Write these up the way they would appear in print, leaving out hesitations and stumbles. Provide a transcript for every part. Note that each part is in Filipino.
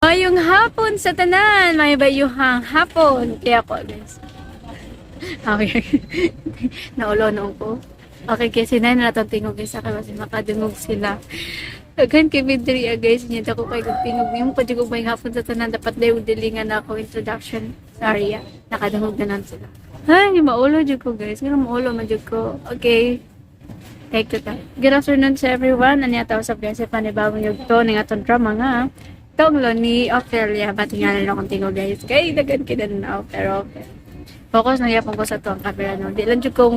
Mayong hapon sa tanan, may bayuhang hapon. Kaya ko, guys. Okay. Naulo ko. Okay, kasi na natong tingog guys. Kasi makadungog sila. Aghan kay Vidria guys. Niya ako kay tingog. Yung pwede ko may hapon sa tanan. Dapat na yung dilingan ako introduction sa area. Nakadungog na sila. Ay, maulo dyan ko guys. Ngayon maulo man dyan ko. Okay. Take to time. Good afternoon to everyone. Ano yata usap guys. Panibawang yung to. Nga itong drama nga. Itong lo ni Ophelia. Batingan na akong tingog guys. Kaya dagan kita na pero okay. Focus na yapon ko sa to ang camera no. Di lang jud ko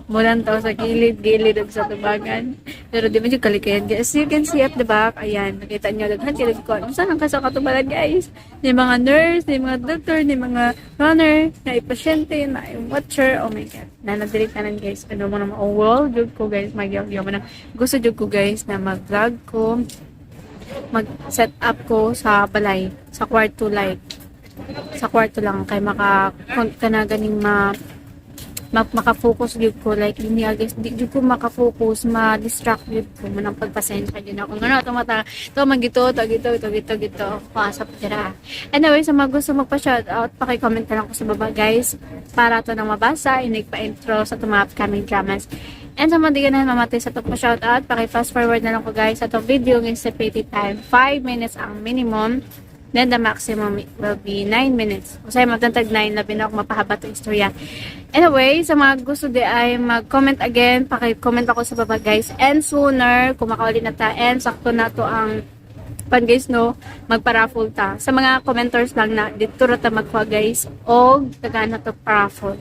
mulan taw sa gilid ug sa tubangan. Pero di man jud kalikayan guys. You can see at the back. Ayan, nakita niyo daghan kay ko. Unsa nang kasa katubalan guys? Ni mga nurse, ni mga doctor, ni mga runner, na pasyente, na watcher. Oh my god. Nanadiri tanan guys. Ano mo na wall jud ko guys. Magyaw man. Gusto jud ko guys na mag-vlog ko. Mag-set up ko sa balay, sa kwarto light. Sa kwarto lang kay ganing makafocus gyud ko like hindi guys di gyud ko makafocus ma-distract gyud ko man ang pagpasensya gyud ako ngano to mata to magito to pasap dira. Anyway, sa mga gusto magpa-shout out paki-comment na lang ko sa baba guys para to nang mabasa inig pa-intro sa mga upcoming dramas. And sa mga di ka na mamatay sa itong pa-shout out paki-fast forward na lang ko guys sa itong video ng stipulated time 5 minutes ang minimum. Then the maximum will be 9 minutes. Kasi magtantag 9 na ako mapahaba itong istorya. Anyway, sa mga gusto di ay mag-comment again. Paki-comment ako sa baba guys. And sooner, kung makauli na ta. And sakto na to ang pan guys no, magpa-raffle ta. Sa mga commenters lang na dito na ta magkuha guys. O taga na to pa-raffle.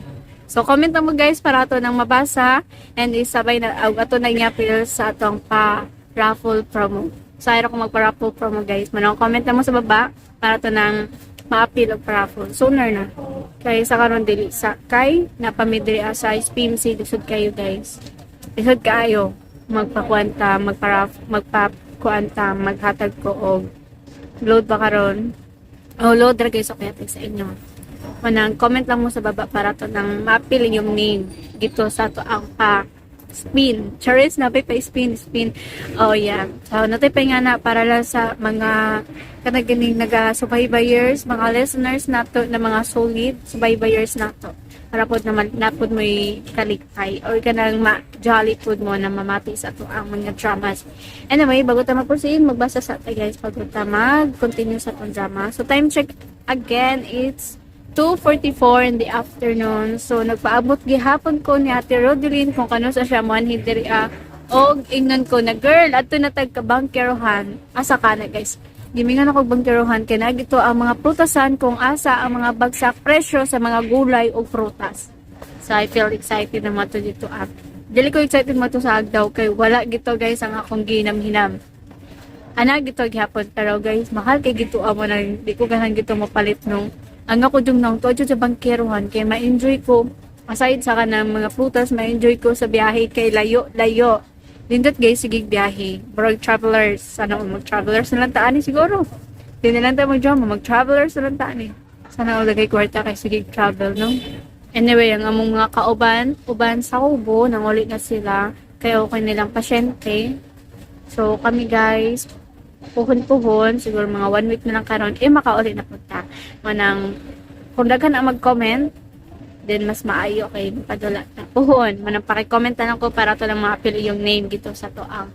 So comment na mo guys para to nang mabasa. And isabay na ato na niya sa atong pa-raffle promo. So, ayaw ko magpa-raffle promo guys. Manong comment na mo sa baba para to nang ma-appeal og pa-raffle. Sooner na. Kaya sa karon dili sa kay napamidri sa SPMC lisod kayo guys. Lisod kayo magpakuanta, magpakuanta, maghatag ko og load ba karon. O load ra guys okay sa inyo. Manang comment lang mo sa baba para to nang ma-appeal yung name dito sa to ang spin. Charis na pa spin. Oh yeah. So natay nga na para lang sa mga kanaganing naga-subaybayers, mga listeners nato na mga solid subaybayers nato. Para pod naman napod mo kalikay or kanang jolly food mo na mamati sa to ang mga dramas. Anyway, bago ta mag-proceed, magbasa sa ta guys bago ta mag-continue sa tong drama. So time check again, it's 2:44 in the afternoon. So, nagpaabot gihapon ko ni Ate Rodeline kung kano sa siya man hidiri og ingnan ko na girl ato na tagka-bangkerohan. Asa ka na guys. Gimingan ako bangkerohan kay nagito ang mga prutasan kung asa ang mga bagsak presyo sa mga gulay o prutas. So, I feel excited na mato dito Dili ko excited mato sa agdaw kay wala gito guys ang akong ginam-hinam. Ana gito gihapon pero guys mahal kay gito mo na di ko ganahan gito mapalit nung ang ako dung nang to sa bangkerohan kay ma-enjoy ko aside sa kanang mga prutas ma-enjoy ko sa biyahe kay layo lindot guys sige biyahe brog travelers sana mag-travelers na lang taan siguro di na lang tayo mag-travelers na lang taan sana ulagay kwarta kay sige travel no. Anyway, ang among mga uban sa kubo nanguli na sila kay okay nilang pasyente. So kami guys puhon siguro mga 1 week na lang karon makauli na punta manang kung daghan ang mag-comment then mas maayo kay padula na puhon manang paki-comment na lang ko para to lang ma-appeal yung name dito sa to ang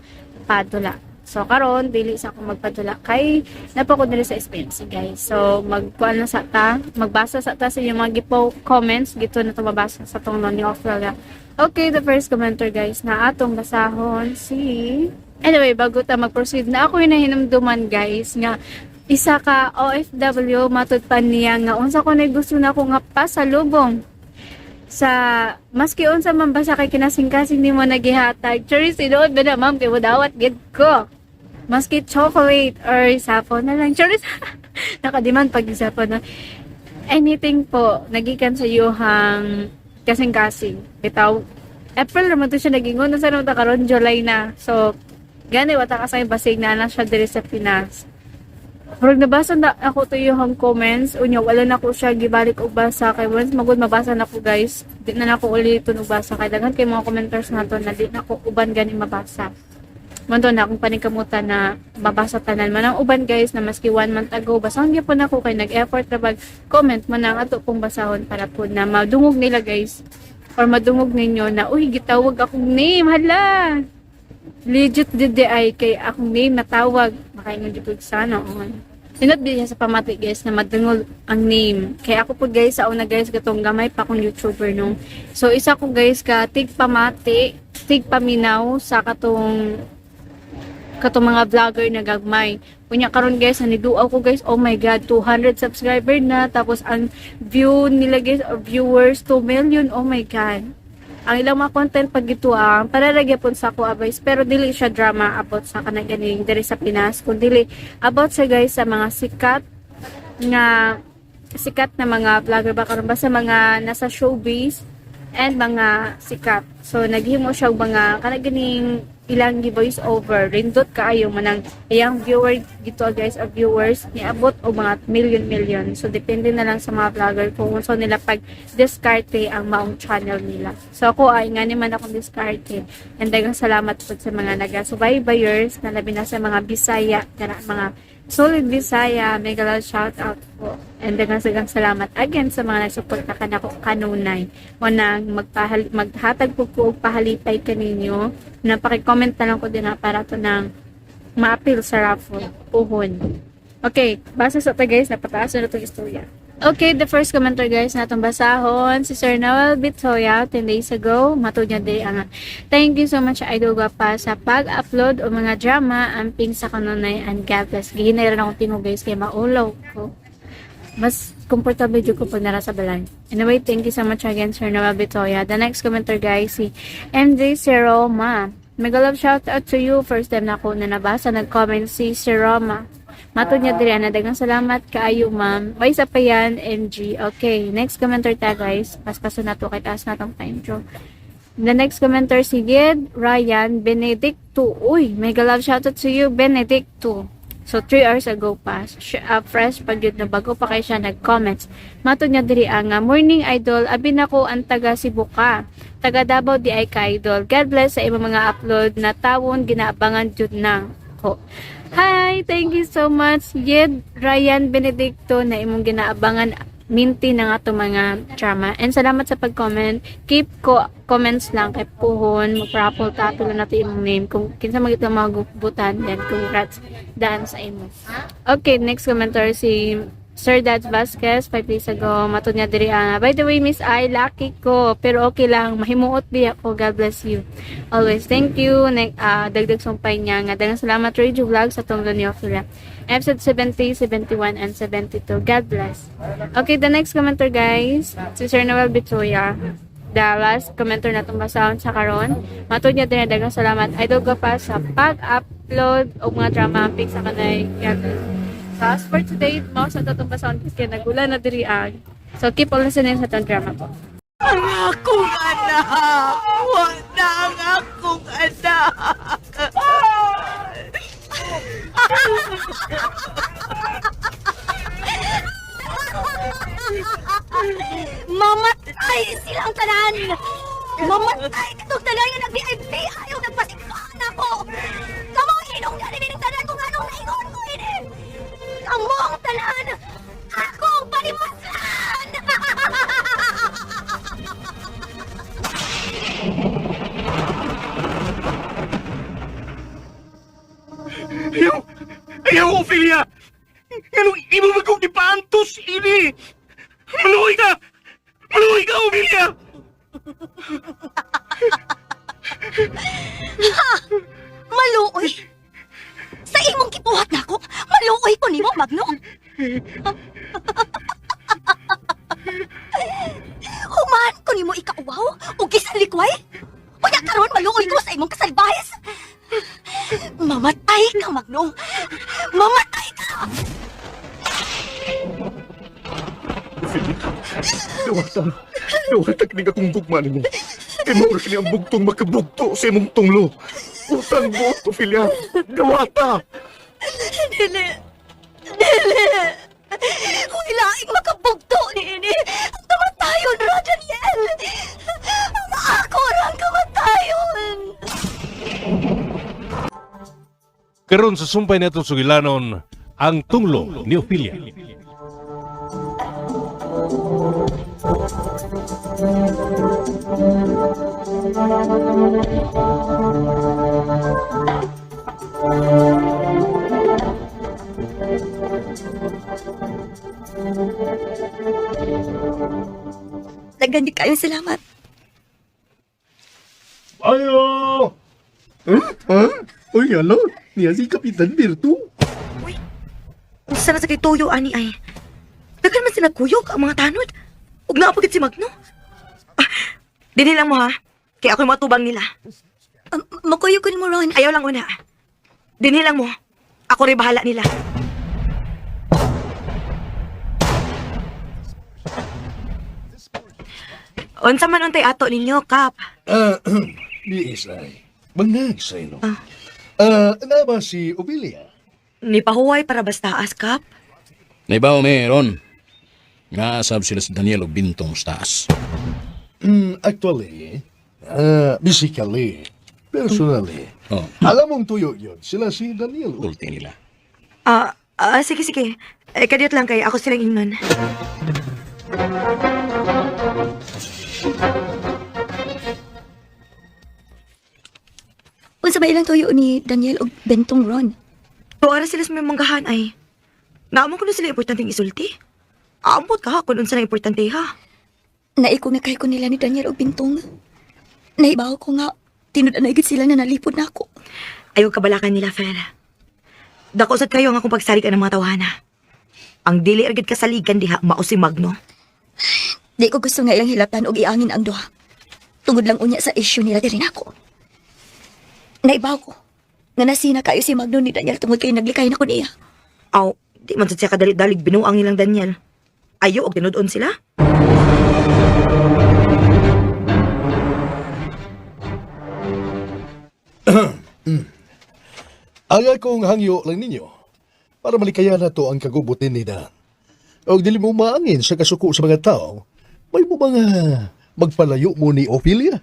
padula. So karon dili sa ako magpadula kay napako diri sa SPMC guys. So magkuan na sa ta magbasa sa ta sa yung mga comments gito na to mabasa sa tong ni Ophelia. Okay, the first commenter guys na atong basahon si anyway, bago ta mag-proceed na ako yung nahinumduman guys nga isa ka OFW matud pa niya nga unsa ko na gusto na ko nga pasalubong sa maski unsa man basa kay kinasing-kasing nimo nagihatag. Cherry sinuod ba na ma'am kay wadawat gid ko. Maski chocolate or sapon na lang. Cherry nakadiman pag sapon na anything po nagikan sa yuhang kasing-kasing. Bitaw April naman to siya nagingon na sa nung karon July na. So gani wata kasay basig na siya diri sa Pinas. Murag nabasa na ako to yung comments unya wala na ko siya gibalik og basa kay once magud mabasa na ko guys di na nako ulit og basa kay daghan kay mga commenters nato na di na ko uban gani mabasa. Mando na akong panikamutan na mabasa tanan man ang uban guys na maski 1 month ago basahon gyapon ako kay nag-effort ra bag comment man ang ato pong basahon para po na madungog nila guys or madungog ninyo na uy gitawag akong name hala legit did ay kay akong name natawag makaingon jud sana on sinot din sa pamati guys na madungog ang name kay ako po guys sa una guys gatong gamay pa akong YouTuber no so isa ko guys ka tig pamati tig paminaw sa katong mga vlogger na gagmay. Kunya karon guys, niduaw ko guys, oh my god, 200 subscriber na. Tapos ang view nila guys, or viewers, 2 million, oh my god. Ang ilang mga content pag ito para nagyapon sa ako advice, pero dili siya drama about sa kanaganing diri sa Pinas. Kung dili, about sa guys sa mga sikat na mga vlogger ba karon ba sa mga nasa showbiz and mga sikat. So, naghimo siya mga kanaganing ilang voice over rindot kaayo manang iyang viewer dito guys or viewers niabot o mga million so depende na lang sa mga vlogger kung unsa nila pag diskarte ang maong channel nila so ako ay nga naman akong diskarte and daghang salamat po sa mga naga-subaybayers na labi na sa mga Bisaya kana mga solid Bisaya mega love shout out po and daghang salamat again sa mga nagsuporta kanako kanunay mo nang maghatag po og pahalipay kaninyo na paki-comment na lang ko din para to nang ma-appeal sa raffle puhon. Okay, base sa ito guys, napataas na itong istorya. Okay, the first commenter guys na itong basahon, si Sir Noel Bitoya, 10 days ago, matod niya din ang thank you so much Idol Guapa sa pag-upload o mga drama, amping sa kanunay and God bless. Gihinay rin akong tingog guys, kaya maulaw ko. Mas comfortable dito ko pag nara sa balay. Anyway, thank you so much again, Sir Noel Bitoya. The next commenter guys, si MJ Seroma. Mega love shout out to you. First time na ako na nabasa, nag-comment si Seroma. Matod niya diri na dagang salamat kaayo ma'am. Way sa pa yan, MG. Okay, next commenter ta guys. Paspasan na to kay taas na tong intro. The next commenter si Gid Ryan Benedicto. Uy, mega love shout out to you, Benedicto. So, 3 hours ago pa, fresh pag yun na bago pa kayo siya nag-comments. Matod niya diri ang morning idol, abi na ko ang taga Cebu ka. Taga Davao di ay ka idol. God bless sa imong mga upload na tawon ginaabangan jud na ko. Hi, thank you so much, Yed Ryan Benedicto na imong ginaabangan minti na nga to mga drama. And salamat sa pag-comment. Keep comments lang kay puhon, mag-raffle tapos na nato imong name. Kung kinsa magito magubutan, then congrats daan sa imo. Okay, next commenter si Sir Dad Vasquez, 5 days ago, matod niya diri by the way, Miss I, lucky ko, pero okay lang, mahimuot biya ko, God bless you. Always, thank you, dagdag sumpay niya, nga, dagang salamat, Radio Vlog, sa tong Luniofila. Episode 70, 71, and 72. God bless. Okay, the next commenter, guys, si Sir Noel Bitoya. The last commenter na itong basahon sa karon. Matod niya din, dagang salamat. Idol ko pa sa pag-upload o mga drama pics sa kanay. God bless. So, as for today, mouse na itong basahon kasi nagula na diri ang. So, keep on listening sa itong drama po. Ang akong anak! Wala ang akong anak! Mamatay silang tanan! Mamatay katong tanan nga nag-VIP! Ayaw nagpasigpaan ako! Kamu hinong na rin tanan kung anong naingon ko ini! Kamu ang tanan! Ako ang panimaslan! Ayaw, Ophelia! Ganun, imo magkong ipaantos ini! Maluoy ka! Maluoy ka, Ophelia! Maluoy! Sa imong kipuhat na ako, maluoy ko nimo, Magno! Humaan ko nimo ikauwaw o gisalikway? Unya karon maluoy ko sa imong kasalbayes! Mamatay ka, Magnong! Mamatay ka! Dawata kinig akong bugman mo. Kaya mo rin ang bugtong makabugto sa imong tunglo. Utang mo, Ophelia. Dawata! Dili! Dili! Kung ilaing makabugto ni ini, ang kamatayon ra, Daniel! Ang ako ra ang kamatayon! karon sa sumpay nato sugilanon ang tunglo ni Ophelia. Daghan di kayo salamat. Ayo! Uy, ano? Niya si Kapitan Birtu. Unsa na sa kay Tuyo ani ay. Daghan man sila kuyog ang mga tanod. Ug naapagid si Magno. Dinhi lang mo ha. Kaya ako matubang nila. Makuyog ko mo ron. Ayaw lang una. Dinhi lang mo. Ako rin bahala nila. Unsa man untay ato ninyo, Kap? Di isay. Mangagsay, no? Ah. Ano ba si Ophelia? Ni pahuway para bastaas, Kap. Naibaw meron. Nga asab sila si Daniel o Bintong Staas. Actually, basically, personally, Oh, alam mong tuyo yun, sila si Daniel. ulti nila. Sige, sige. Kadiyot lang kay ako silang ingon. Unsa ba ilang tuyo ni Daniel og Bentong Ron? Tuara sila sa may manggahan ay. Naamon ko na sila importanteng isulti. Aambot ka kung unsa na importante ha. Naikong nakay ko nila ni Daniel og Bentong. Naibaw ko nga tinud na igit sila na nalipod na ako. Ayaw kabalakan nila, Fer. Dako sad kayo nga kung pagsalig ng mga tawhana. Ang dili agad kasaligan diha mao si Magno. Di ko gusto nga ilang hilatan og iangin ang duha. Tungod lang unya sa issue nila diri nako. Naibaw ko nga nasina kayo si Magno ni Daniel tungod kay naglikay na ko niya. Aw, di man sad siya kadalit-dalig binuang nilang Daniel. Ayaw og tinud-on sila. Aga kong hangyo lang ninyo para malikayan na to ang kagubutin ni Dan. O dili mo maangin sa kasuko sa mga tao, may mo mga magpalayo mo ni Ophelia?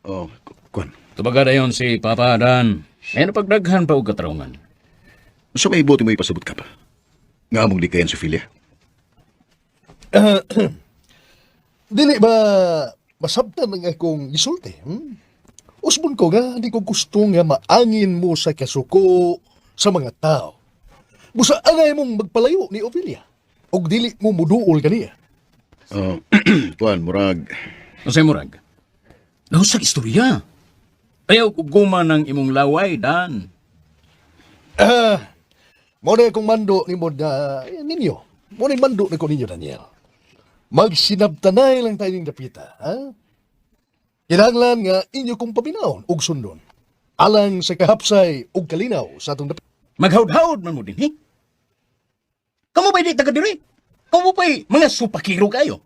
Oh, Kwan. Tubagada yon si Papa Dan. May napagdaghan pa og katarungan. So may ibuti mo ipasabot ka pa. Nga among likayan si Philia. Dili ba masabtan ang akong gisulti? Usbon ko nga, di ko gusto nga maangin mo sa kasuko sa mga tao. Busa angay mong magpalayo ni Ophelia. Og dili mo muduol kaniya. Oh, Kwan, murag. Unsay murag? Nahusag istorya. Ayaw ko guma ng imong laway, Dan. Muna akong mando ni mo na ninyo. Muna yung mando na ko ninyo, Daniel. Magsinabtanay lang tayo ng dapita, ha? Kinahanglan nga inyo kong paminaon og sundon. Alang sa kahapsay og kalinaw sa atong dapita. Maghaud-haud man mo din, he? Kamu ba'y di taga diri? Kamu ba'y mga supakiro kayo?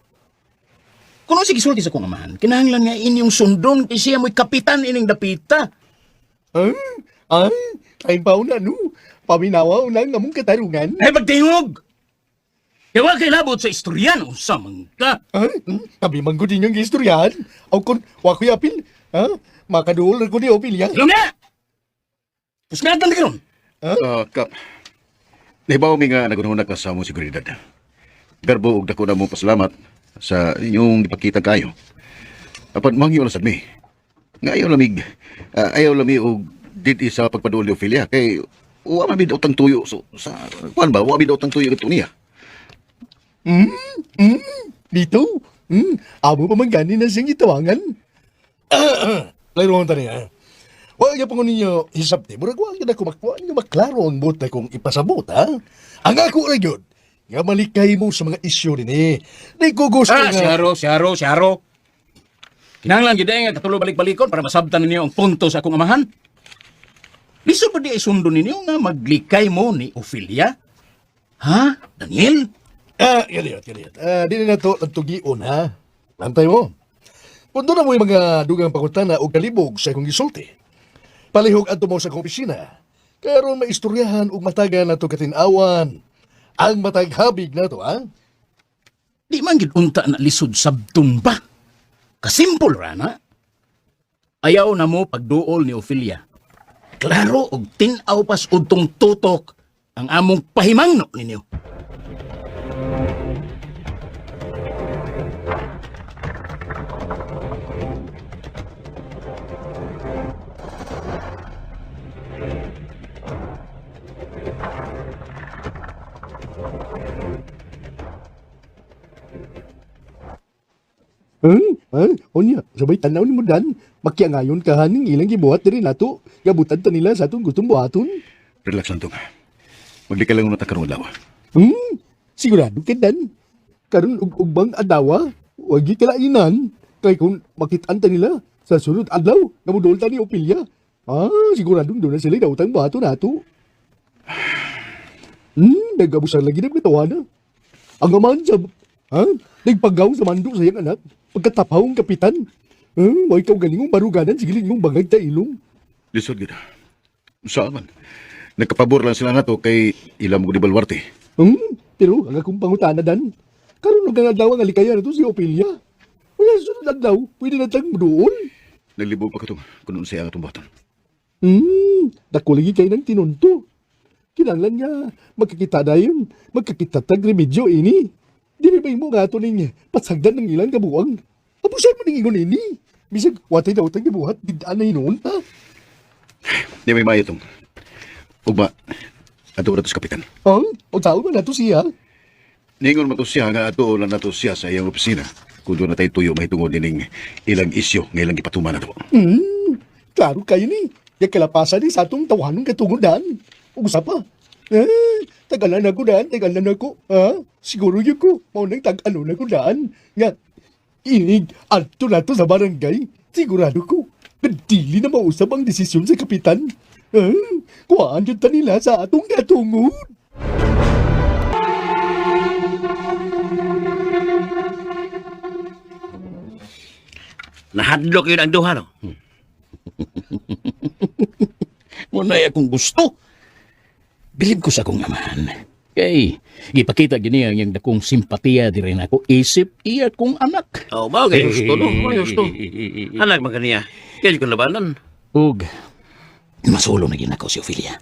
Kung sige sulti sa kong amahan, kinahanglan nga inyong sundon kay siya mo'y kapitan ining dapita. Ay, kain pa na, no? Paminawa na nga mong katarungan. Ay, pagtingog! Kaya kay labot sa istoryan o sa mangka. Ay, kabi man ko din yung istoryahan. O kung wakoy apil, ha? Makaduol ko ni Ophelia. Alam na! Pusngatan ka ron. Kap. Nahibaw mi nga nagunhunak ka sa mong seguridad. Garbo og dako na mong pasalamat sa inyong ipakita kayo. Apan mangyo na sad mi. Nga ayaw lamig og didi sa pagpaduol ni Ophelia kay wa man bid utang tuyo so sa kuan ba wa bid utang tuyo ito niya. Dito? Amo pa man gani na siyang itawangan. Laro ang taniya. Wag niya pang ninyo hisap di. Murag wag na kumakwa niyo maklaro ang buta kung ipasabot, ha? Ang ako rin yun. Nga malikay mo sa mga isyo rin eh. Di ko gusto nga... Siyaro. Kinahanglan gid nga katulo balik-balikon para masabtan ninyo ang punto sa akong amahan. Liso ba di ay sundo ninyo nga maglikay mo ni Ophelia? Ha, Daniel? Ganyan. Di na to nagtugion, ha? Lantay mo. Punto na mo yung mga dugang pangutana o kalibog sa akong gisulti. Palihog ato mo sa akong opisina. Karon maistoryahan o matagan na to katinawan. Ang mataghabig na to, ha? Di man gid unta na lisod sabton ba? Kasimpol ra na. Ayaw na mo pagduol ni Ophelia. klaro og tin-aw pas udtong tutok ang among pahimangno ninyo. Onya, sabay tanaw ni mo dan. Makya ngayon kahaning ilang gibuhat diri nato. Gabutan ta nila sa atong gustong buhaton. Relax lang tong. Maglika lang na takarong adlaw. Sigurado ka dan. Karon ugbang adawa, wagi kalainan. Kay kung makitaan ta nila sa sunod adlaw, namudol ta ni Ophelia. Siguradong doon na sila dautang buhaton nato. Nagabusan lagi ng katawana. Ang aman siya, nagpagaw sa mando sa iyang anak. Pagkatapawang kapitan. Wa ikaw galingong baruganan, sigiling mong bangag ta ilong. Lisod gid. Saan man? Nagkapabor lang sila nato kay ilam mo di balwarte. Pero ang akong pangutana dan, karon ang adlaw ang alikaya na to si Ophelia. Wala sunod adlaw, pwede na tang doon. Naglibog pa ko tong kuno siya ang tumbaton. Dako lagi kayo ng tinunto. Kinanglan nga, magkakita na yun. Magkakita tag remedyo ini. Di ba mo nga ito ning pasagdan ng ilang kabuang. Abusan mo ning ingon ini. Bisag, watay daw tang gibuhat, bidaan na hinuon ha. Di may mayo tong. Ugma, ato na to sa kapitan. O tao ba na to siya? Ningon mo to siya nga ato lang na to siya sa iyang opisina. Kung doon na tayo tuyo, mahitungod din ilang isyo ng ilang ipatuman na to. Klaro kayo ni. Yung kalapasan ni sa atong tawanong katungodan. Usa pa. Tagalan ako daan, tagalan ako. Siguro yun ko, maunang tag-ano na ko daan. Nga, inig, ato na to sa barangay. Sigurado ko, kadili na mausap ang desisyon sa kapitan. Kuhaan yun ta nila sa atong katungod. Nahadlok yun ang duha, no? Muna akong gusto. Bilib ko sa akong amahan. Kay, ipakita gini ang yung dakong simpatiya di rin ako isip iya kong anak. Ba, kay gusto, no? Gusto. Anak man kaniya. Kaya ko labanan. Ug, masulong na gina ko si Ophelia.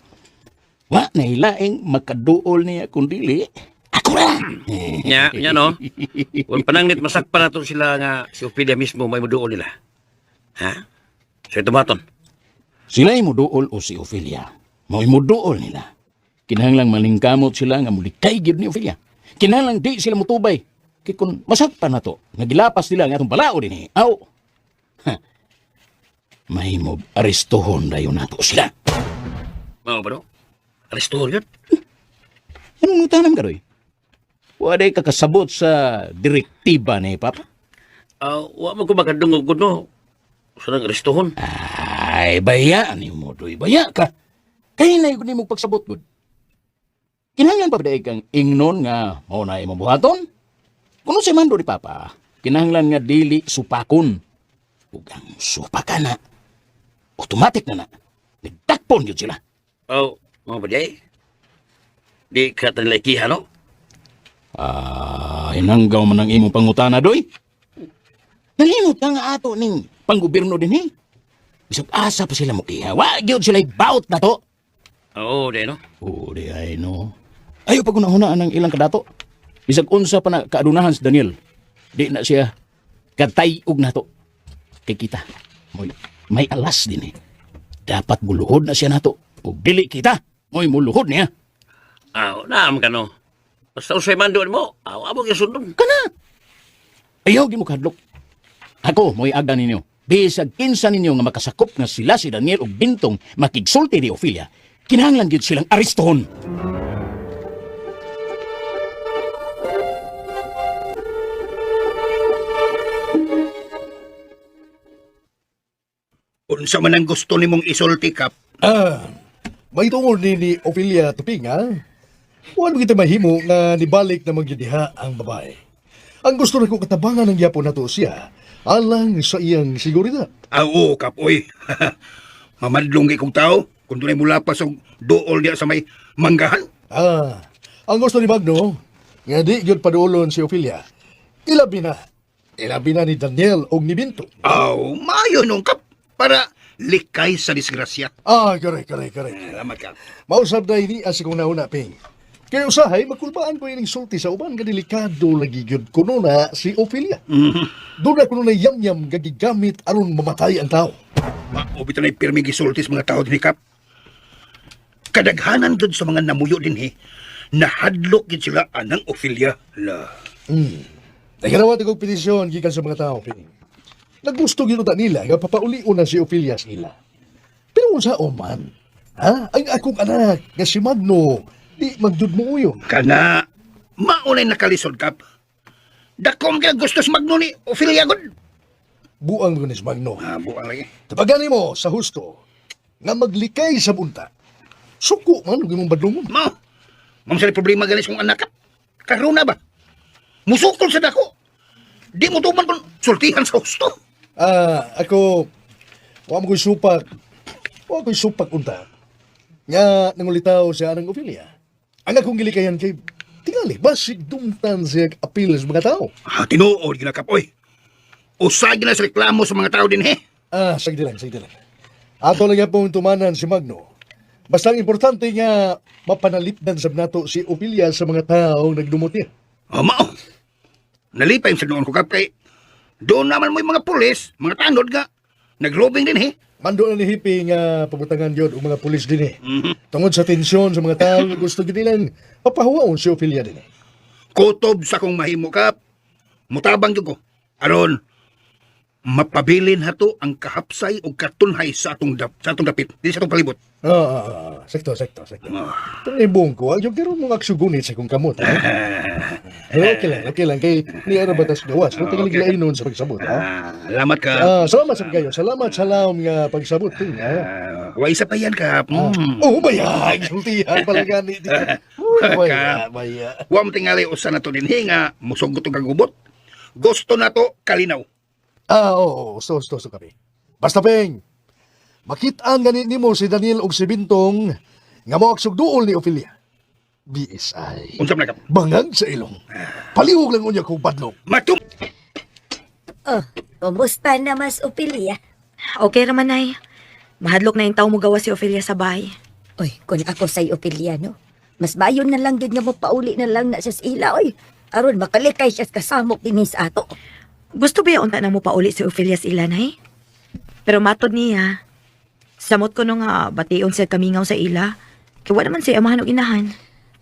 Wa na hilaing makaduol niya kung dili. Ako ra! Nya, no? Kung panangnit masakpan na to sila nga si Ophelia mismo may muduol nila. Ha? So, tumaton. Sila'y muduol o si Ophelia. Mo'y muduol nila. Kinahanglang malingkamot sila nga mulikay gid ni Ophelia. Kinahanglang di sila mutubay. Kaya kung masakpan na to, nagilapas nila nga itong balao din eh. Aw! May mo arestohon dayon nato sila. Mao ba, no? Arestuhon yun? Anong utanam ka, Roy? Waday kakasabot sa direktiba ni Papa? Wa mo ko makadungog ko, no? Sa nang arestuhon. Ay, bayaan ni mo, Roy. Baya ka. Kaya na yung mong pagsabot, good. Kinahanglan pa ba kang ingnon nga mo na imong buhaton? Kuno si mando ni Papa, kinahanglan nga dili supakon. Ug ang supa na, automatic na nagtakpon yun sila. Mga ba di? Di ka tanlakihan, no? Hinanggaw man ang imong pangutana, Doy. Nalimot ka nga ato ning panggobyerno din, eh. Bisag asa pa sila mukiha. Wag yun sila ibaut na to. Oo, di, no? Oo, di ay, no. Ayaw pag unahunaan ng ilang kadato. Bisag unsa pa na kaadunahan si Daniel. Di na siya katayog na to. Kay kita, may alas din eh. Dapat muluhod na siya na to. O dili kita, mo'y muluhod niya. Naam ka, no? Basta usay mandoon mo, abog yung sundong. Kana! Ayaw, di mo kadlok. Ako, mo'y aga ninyo. Bisag kinsa ninyo nga makasakop nga sila si Daniel o Bintong makigsulti ni Ophelia, kinahanglan gyud silang arestohon. Unsa man ang gusto nimong isulti, Kap? May tungod ni Ophelia Tuping, ha? Huwag mo kita mahimo nga nibalik na magyudiha ang babae. Ang gusto na kong katabangan ng yapon na to siya, alang sa iyang seguridad. Oo, Kap, oy. Mamadlong kong tao, kung doon ay mula pa sa dool niya sa may manggahan. Ang gusto ni Magno, nga di yun paduolon si Ophelia, ilabi na ni Daniel o ni Binto. Mayo nung, Kap, para likay sa disgrasya. Correct. Salamat ka. Mausap na ini as kong nauna, Ping. Kaya usahay, magkulbaan ko ining sulti sa uban nga delikado lagi gyud kuno na si Ophelia. Doon na kuno na yam-yam gagigamit aron mamatay ang tao. Maubito na pirmi gisultis mga tao din Kap. Kadaghanan dun sa mga namuyo din nahadlok gid sila anang Ophelia. Nagkarawat akong petisyon gikan sa mga tao, Ping. Naggusto ginuta nila nga papaulion na si Ophelia sa ila. Pero unsa man, ang akong anak nga si Magno, di magdudmuyo. Kana, maunay nakalisod Kap. Dakom kaya gusto si Magno ni Ophelia gud. Buang mo ni si Magno. Buang lagi. Tapagani mo sa husto nga maglikay sa bunta. Suko man ug imong badlungon. Ma'am sa problema ganis kong anak Kap. Karuna ba? Musukol sa dako. Di mo tuman kung sultihan sa husto. Ako, wa mo ko'y supak. Wa ko'y supak unta. Nga nangulitaw siya ng Ophelia. Ang akong gilikayan kay tingali, basig dumtan siya apil sa mga tao. Tinuod gina Kap, oy. Usay gina sa reklamo sa mga tao din Sagdi lang. Ato lang yan pong tumanan si Magno. Basta ang importante nga mapanalipdan sa nato si Ophelia sa mga tao nagdumot niya. Mao. Nalipay sa noon ko Kap kay doon naman mo yung mga pulis, mga tanod nga. Nagrobing din Mando na ni Hippie nga pabutangan yun o mga pulis din Tungod sa tensyon sa mga tao nga gusto din nilang papahuwaon si Ophelia din Kutob sa kong mahimo Kap. Mutabang yun ko. Aron, mapabilin hato ang kahapsay o katunhay sa atong dapit. Di sa atong palibot. Sakto. Itong ibong ko, yung karo mong aksugunit sa kong kamot, Pero okay lang. Kay ni Arabatas gawas. Kung tingin naglain noon sa pagsabot, Salamat ka. Salamat sa kayo. Salamat nga pagsabot, Ting, Wa isa pa yan Kap. Baya. Sultihan pala gani. Baya. Wa mo tingali usa na to din nga musugot og kagubot. Gusto na to kalinaw. Oo. So kami. Basta, Peng, makitaan ganit nimo si Daniel og si Bintong nga mo aksugduol ni Ophelia. BSI. Unsam na Kap. Bangag sa ilong. Palihog lang unya kong padlong. Matum. Kumusta na mas Ophelia? Okay raman, Nay. Mahadlok na yung tao mo gawa si Ophelia sa bahay. Oy, kung ako sa'y Ophelia, no? Mas bayon na lang din nga mo pauli na lang na siya sa ila, oy. Aron makalikay siya sa kasamok din sa ato. Gusto ba unta na mo pauli si Ophelia sa ila, Nay? Pero matod niya, samot ko no nga bation siya kamingaw sa ila. Kaya wala naman siya amahan o inahan.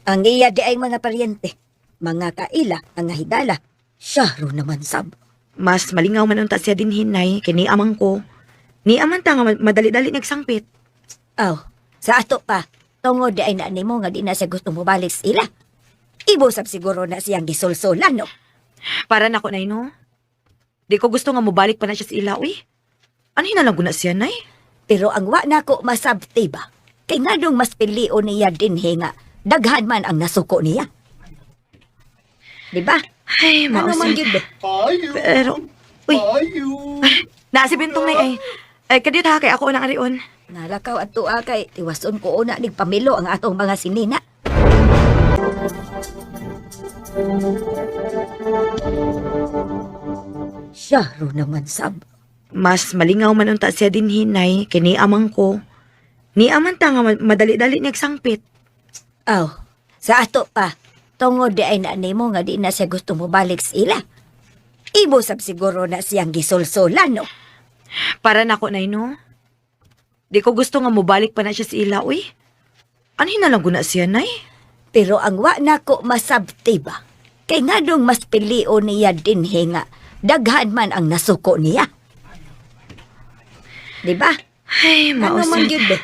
Ang iya di ay mga paryente, mga kaila, mga higala. Siya ro naman sab. Mas malingaw man unta siya din hinay, kini amang ko. Ni aman ta nga madali-dali nagsangpit. Sa ato pa, tungod di ay na mo nga di na siya gusto mo balik sa ila. Ibo sab siguro na siyang gisulsulan, no? Para na ko, Nay, no? Di ko gusto nga mubalik pa na siya sa ila, uy. Ano hinalang ko na siya, Nay? Pero ang wa na ko masabti ba? Kay nga dong mas pilio niya din nga daghan man ang nasuko niya. Di ba? Ay, Ano man mausin. yun ba? Pero, uy. Nasi Bintong, Nay, ay, kadit ha, kay ako unang arion. Nalakaw at tuwa kay tiwason ko una nig pamilo ang atong mga sinina. Siya ro naman sab. Mas malingaw man unta siya din hinay, kini amang ko. Ni aman ta nga madali-dali nagsangpit. Sa ato pa, tungod di ay na mo nga di na siya gusto mo balik sa ila. Ibo sab siguro na siyang gisulsulan, no? Para na ko, Nay, no? Di ko gusto nga mubalik pa na siya sa ila, uy. Ano hinalang ko na siya, Nay? Pero ang wa na ko masabti ba? Kay nga dong mas pilio niya din nga daghan man ang nasuko niya. Di ba? Ay, Ano man mausin. yun ba?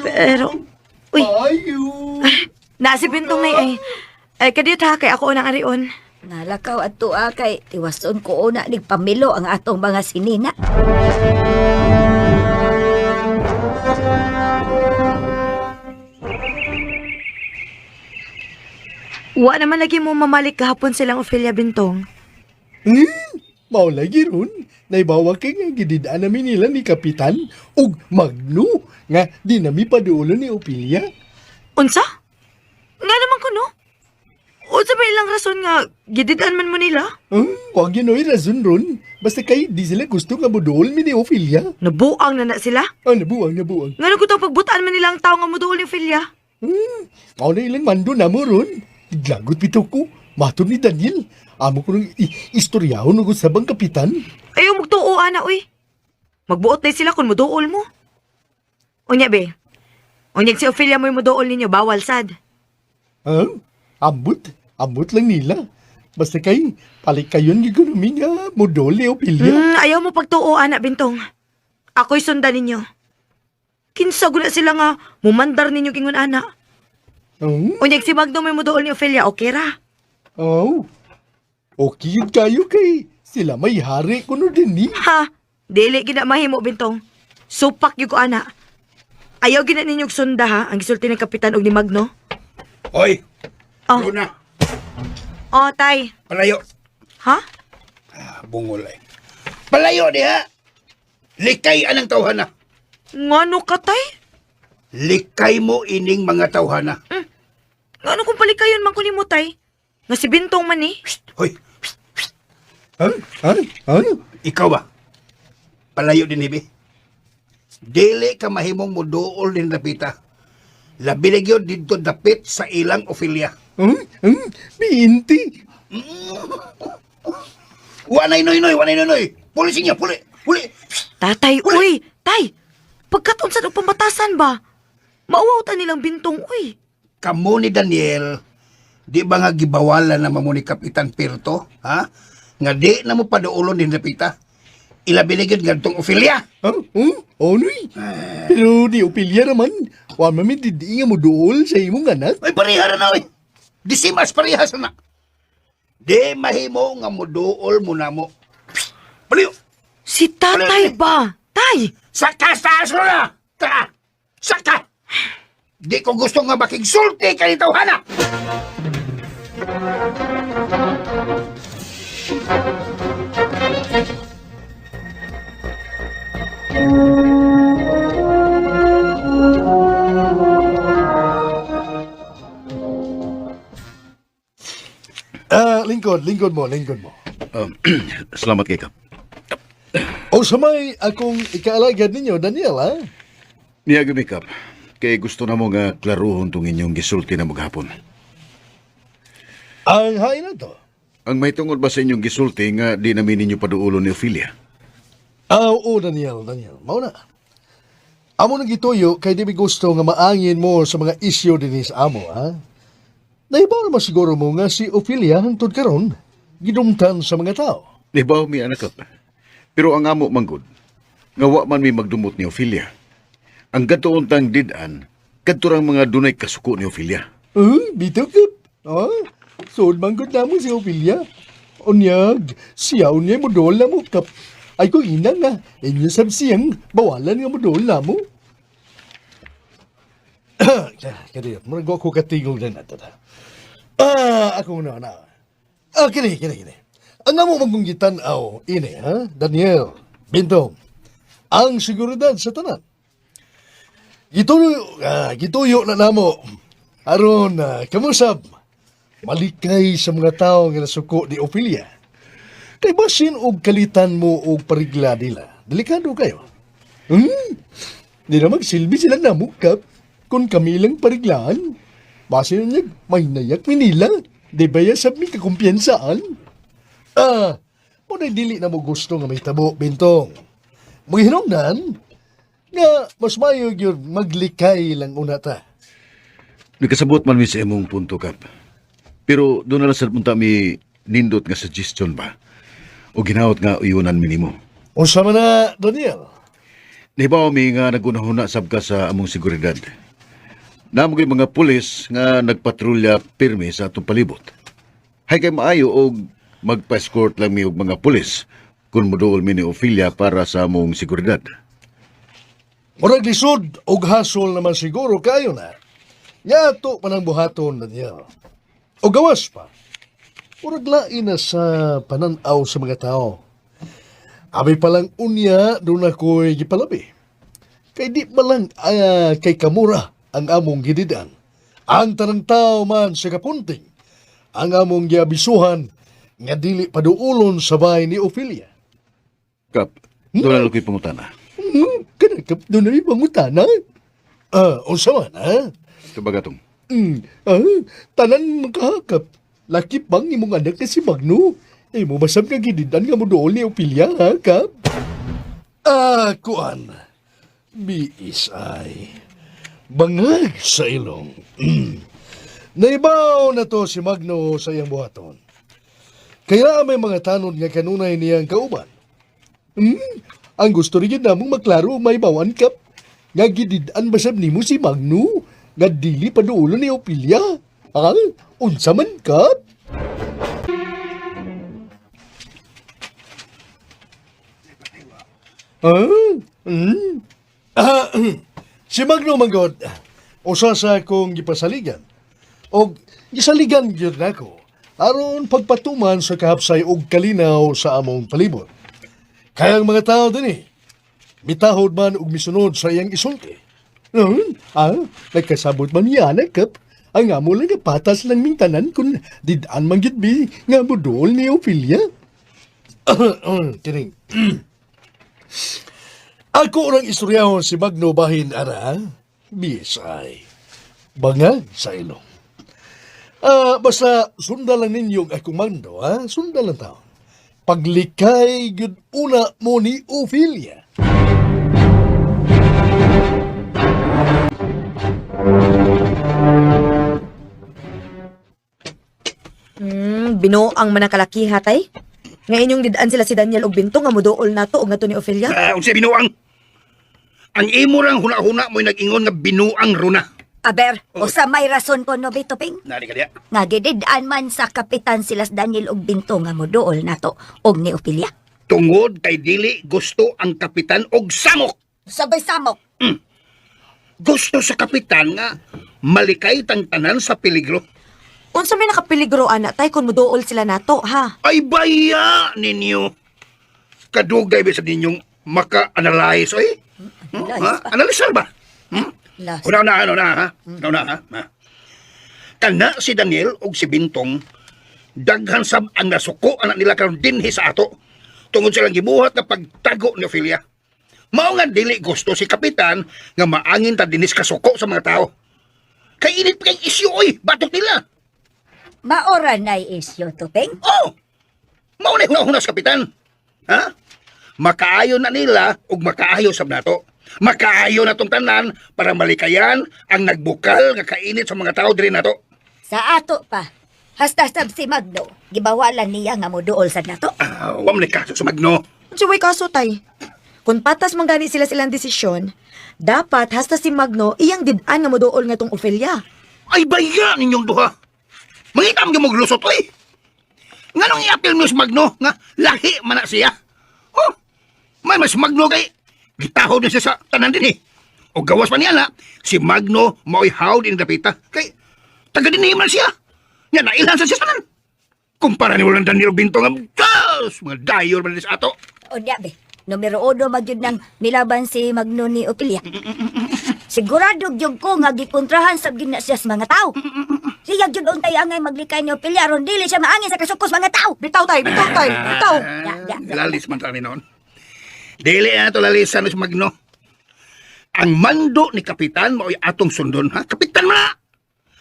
Pero, uy. Nasi Bintong, Nay, ay, kadit ha, kay ako unang arion. Nalakaw at tuwa kay tiwason ko una nig pamilo ang atong mga sinina. Wa naman lagi mo mamalik kahapon silang Ophelia Bintong. Maulagi ron. Naibawa kay nga gididaan namin nila ni Kapitan ug Magno nga di nami paduulan ni Ophelia. Unsa? Nga naman ko, no? Unsa ba ilang rason nga gididan man mo nila? Huwag yun oy rason ron. Basta kay di sila gusto nga modol mi ni Ophelia. Nabuang na sila? Nabuang. Ngano ko tong pagbutaan man nilang tao nga muduol ni Ophelia? Mao na ilang mando na mo ron. Iglagot bitaw ko. Mato ni Daniel. Amo ko nung istoryahon ng sabang kapitan. Ayaw magtuo, ana, uy. Magbuot na sila kung muduol mo. Unya, be. Unyag si Ophelia mo yung muduol ninyo, bawal sad. Ambot lang nila. Basta kay, palik kayon giganomi nga modol ni Ophelia. Ayaw mo pagtuo, ana, Bintong. Ako'y sundan ninyo. Kinsa gula sila nga, mumandar ninyo kingon, ana. Unyag si Magno may muduol ni Ophelia, okay ra? Okay yun kayo kay. Sila may hari ko no din ni. Ha? Dili gina mahimo, Bintong. Supak yung ko, ana. Ayaw gina ninyong sunda, ha? Ang gisulti ng kapitan og ni Magno. Hoy! Oh. Luna, Oh, tay. palayo. Ha? Bungol ay. Palayo diha! Likay anang tawhana. Ngano ka, tay? Likay mo ining mga tawhana. Ngano kung palikayon man kunin mo, tay? Nga si Bintong man, eh. Hoy, Ano? ikaw ba? Palayo din, Hibi. Dili ka mahimong muduol din dapita. Labi na gyud dito dapit sa ilang Ophelia. Binti. Wanay noy. Pulisin niya, puli. Tatay, uy! Tay! Pagkataon sa pambatasan ba? Mauwautan nilang Bintong, uy. Kamu ni Daniel, di ba nga gibawalan na mo ni Kapitan Pirto? Ha? Nga di na mo paduulon din dapita. Ilabi na gyud ngadtong Ophelia. Onoy. Pero di Ophelia naman. Wa mami didi nga modol sa imong anak. Ay, parihara na, oy. Disimas parihas na. Di mahimo nga muduol mo na mo. Paliw! Si tatay ba? Tay! Saka sa aso na! Tara! Saka! Di ko gusto nga makigsulti ka ni tawhana! Lingkod mo. Salamat kay Kap. O samay akong ikaalagad ninyo, Daniel, ha? Niya gami Kap. Kay gusto na mo nga klaruhon tong inyong gisulti na maghapon. Ang hain na to. Ang may tungod ba sa inyong gisulti nga di namin ninyo paduulon ni Ophelia? Oo, Daniel. Mao na. Amo nang gituyo kay di mi gusto nga maangin mo sa mga isyo din sa amo, ha? Naibaw naman siguro mo nga si Ophelia hangtod karon gidumtan sa mga tao. Libaw mi anak Kap. Pero ang amo manggod, nga wa man mi magdumot ni Ophelia. Ang gatuuntang didan, kadturang mga dunay kasuko ni Ophelia. Bitaw kap. Sood manggod na mo si Ophelia. Unyag, siya unyay modol na mo kap. Ay ko ina nga, inyo sabsiyang bawalan nga modol na mo. Kaya, murag ako katingog na nato na. Ako na. Kini. Ang amo magunggitan ini, ha? Daniel, Bintong, ang seguridad sa tanan. Gituyo na namo. Aron, kamusab, malikay sa mga tao nga nasuko ni Ophelia. Kay basin og kalitan mo og parigla nila. Delikado kayo. Di na magsilbi silang namukap kung kami lang pariglaan. Basin niya, may nayak minila. Di ba yasab mi kakumpiyansaan? Muna dili na mo gusto nga may tabo, Bintong. Maghinungdan, nga mas mayo yun maglikay lang una ta. Nagkasabot man mi sa imong punto, Kap. Pero doon na lang sa punta mi nindot nga suggestion ba? O ginawat nga uyunan mi nimo. Unsa man na, Daniel? Nahibaw mi nga nagunahuna sab ka sa among seguridad. Namoy mga pulis nga nagpatrolya pirmi sa atong palibot. Hay kay maayo og magpa-escort lang mi og mga pulis kung moduol mi ni Ophelia para sa among seguridad. Murag lisod og hasol naman siguro kayo na. Yato man ang buhaton, Daniel. O gawas pa. Murag lain na sa pananaw sa mga tao. Abi palang unya doon ako'y gipalabi. Kay di palang kay kamura ang among gididan. Ang tanang tao man sa kapunting. ang among giabisuhan nga dili paduulon sa bahay ni Ophelia. Kap, doon na ko'y pangutana. Kanakap doon na pangutana. Unsa man, ha? Kabagatong. Tanan makahakap. Laki bang imong anak na si Magno? Mo masam ka ginidan nga mo dool ni Ophelia, ha, Kap? Kuan. Biis ay. Bangag sa ilong. Naibaw na to si Magno sa iyang buhaton. Kaya may mga tanod nga kanunay niyang kauban. Ang gusto rin namong maklaro may bawan, Kap. Nga ginidan basab nimo si Magno nga dili pa doon ni Ophelia. Unsa man, Kap? Si Magno Manggod, usa sa akong gipasaligan. O gisaligan gyud nako aron pagpatuman sa kahapsay og kalinaw sa among palibot. Kaya ang mga tao din mitahod man og misunod sa iyang isulti. Nagkasabot man yan, Kap. Ang amo lang nga patas lang ming tanan kung didaan man gid bi nga budol ni Ophelia. Tining. Ako orang istoryahon si Magno bahin ara, bisay. Bangag sa ilong. Basta sundan lang ninyong akong Magno, ha? Sundan lang taon. Paglikay gud una mo ni Ophelia. Binuang manakalaki hatay. Nga inyong didaan sila si Daniel og Binto nga muduol nato og nato ni Ophelia. Unsa binuang? Ang imo rang huna-huna mo'y nag-ingon nga binuang runa. Aber, usa may rason po no Bitoping. Nari ka diya. Nga gididaan man sa kapitan silas Daniel og Binto nga moduol nato og ni Ophelia. Tungod kay dili gusto ang kapitan og samok. Sabay samok. Gusto sa kapitan nga malikay tang tanan sa peligro. Unsa may nakapeligro ana tay kun muduol sila nato, ha? Ay baya ninyo. Kadugay ba sa ninyong maka-analyze, oy? Analyze ba? Last. Una, ha? Kana si Daniel og si Bintong, daghan sab ang nasuko anak nila karon dinhi sa ato. Tungod silang gibuhat na pagtago ni Ophelia. Mao nga dili gusto si kapitan nga maangin ta dinis kasuko sa mga tao. Kay init pa kay isyu, oy, batok nila. Maora na isyo, Tuping. Oh! Mao na hunahuna sa kapitan. Ha? Makaayo na nila ug makaayo sab nato. Makaayo na tong tanan para malikayan ang nagbukal nga kainit sa mga tao diri nato. Sa ato pa. Hasta sab si Magno, gibawalan niya nga moduol sa nato. Wa man ni kaso sa Magno. Unsa way kaso tay? Kung patas man gani sila silang desisyon, dapat hasta si Magno iyang didaan nga moduol nga tong Ophelia. Ay baya ninyong duha. Mangitam ka maglusot, oy. Nga nung i-appeal mo si Magno, nga lahi man na siya. Oh, may mas Magno kay gitahod na siya sa tanan din eh. O gawas pa niya na, si Magno mao'y hawd in dapita. Kay taga din man siya. Nga nailan sa siya tanan. Kumpara ni walang Daniel Binto nga, Diyos, mga dayor man sa ato. O diya be, numero 1 magyud nang nilaban si Magno ni Ophelia. Sigurado gyud ko nga gikontrahan sab gina siya sa mga tao. Siya gyud untay angay maglikay ni Ophelia aron dili siya maangin sa kasukos mga tao. Bitaw tay, bitaw. Lalis man tayo noon. Dili na ito lalisan si Magno. Ang mando ni Kapitan mao'y atong sundon, ha? Kapitan na!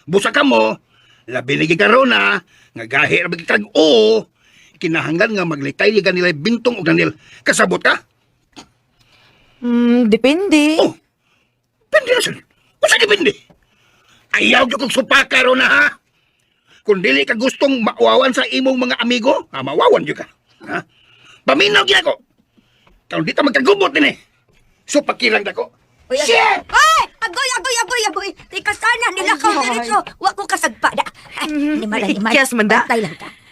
Busa ka mo, labi ni Gigarona, nga gahi na magkikag o, kinahanglan nga maglikay ni ganila Bintong o Daniel. Kasabot ka? Depende. Oh, depende na sir. Kung saan depende? Ayaw nyo kong supaka ro na, ha? Kung dili ka gustong maawawan sa imong mga amigo, mawawan nyo ka. Ha? Paminaw gina ko. Kung di ta magkagubot din eh. Supakilang na ko. Shit! Ay! Agoy! Tika sana nila ka diretso. Wa ko kasagpa da. Ni malay. Yes, manda.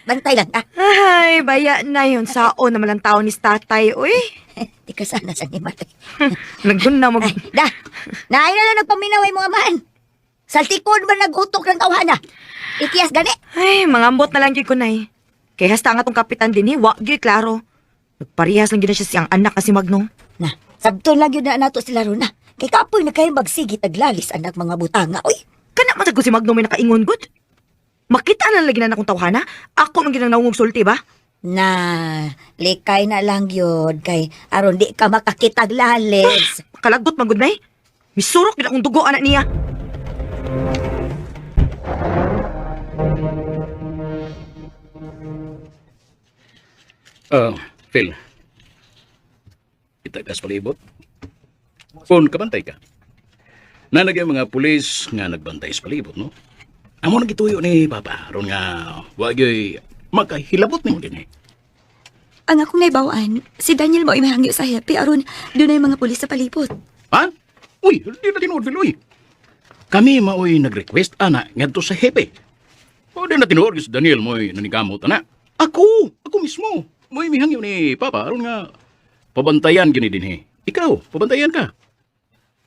Bantay lang ka. Ay, baya na yun. Saon naman lang tao ni tatay, uy. Tika sana sa ni malay. Nagdun na mag... Da! Naay na lang nagpaminaway mga man. Saltikod ba nag-utok ng tawhana? Ikiyas gani? Ay, mangambot na lang gyud ko nay. Kay hasta nga tong kapitan din wa gyud klaro. Nagparihas lang gyud na siya siyang anak na si Magno. Na, sabton lang yun na nato sila ron na. Kay kapoy na kayo magsigit aglalis anak mga butanga, oy. Kana man sad ko si Magno may nakaingon gud. Makita na lagi na akong tawhana. Ako nang ginang naungog sulti ba? Na, likay na lang yun. Kay aron di ka makakitag lalis. Kalagot magud nay. Misurok gid akong dugo anak niya. Phil. Itagas palibot. Kung kabantay ka. Nanagay mga pulis nga nagbantay sa palibot, no? Amo nagituyo ni Papa. Ron nga, wag yo'y makahilabot ni mo din eh. Ang akong naibawaan, si Daniel mo imahangyo sa happy aron doon na yung mga pulis sa palibot. Ha? Uy, di na tinuod, Phil, uy. Kami maoy nag-request, ana, ngadto sa hepe. O di na tinuod, si Daniel mo'y nanigamot, ana. Ako mismo. Mo'y mihangyo ni Papa. Ron nga, pabantayan gini din eh. Ikaw, pabantayan ka.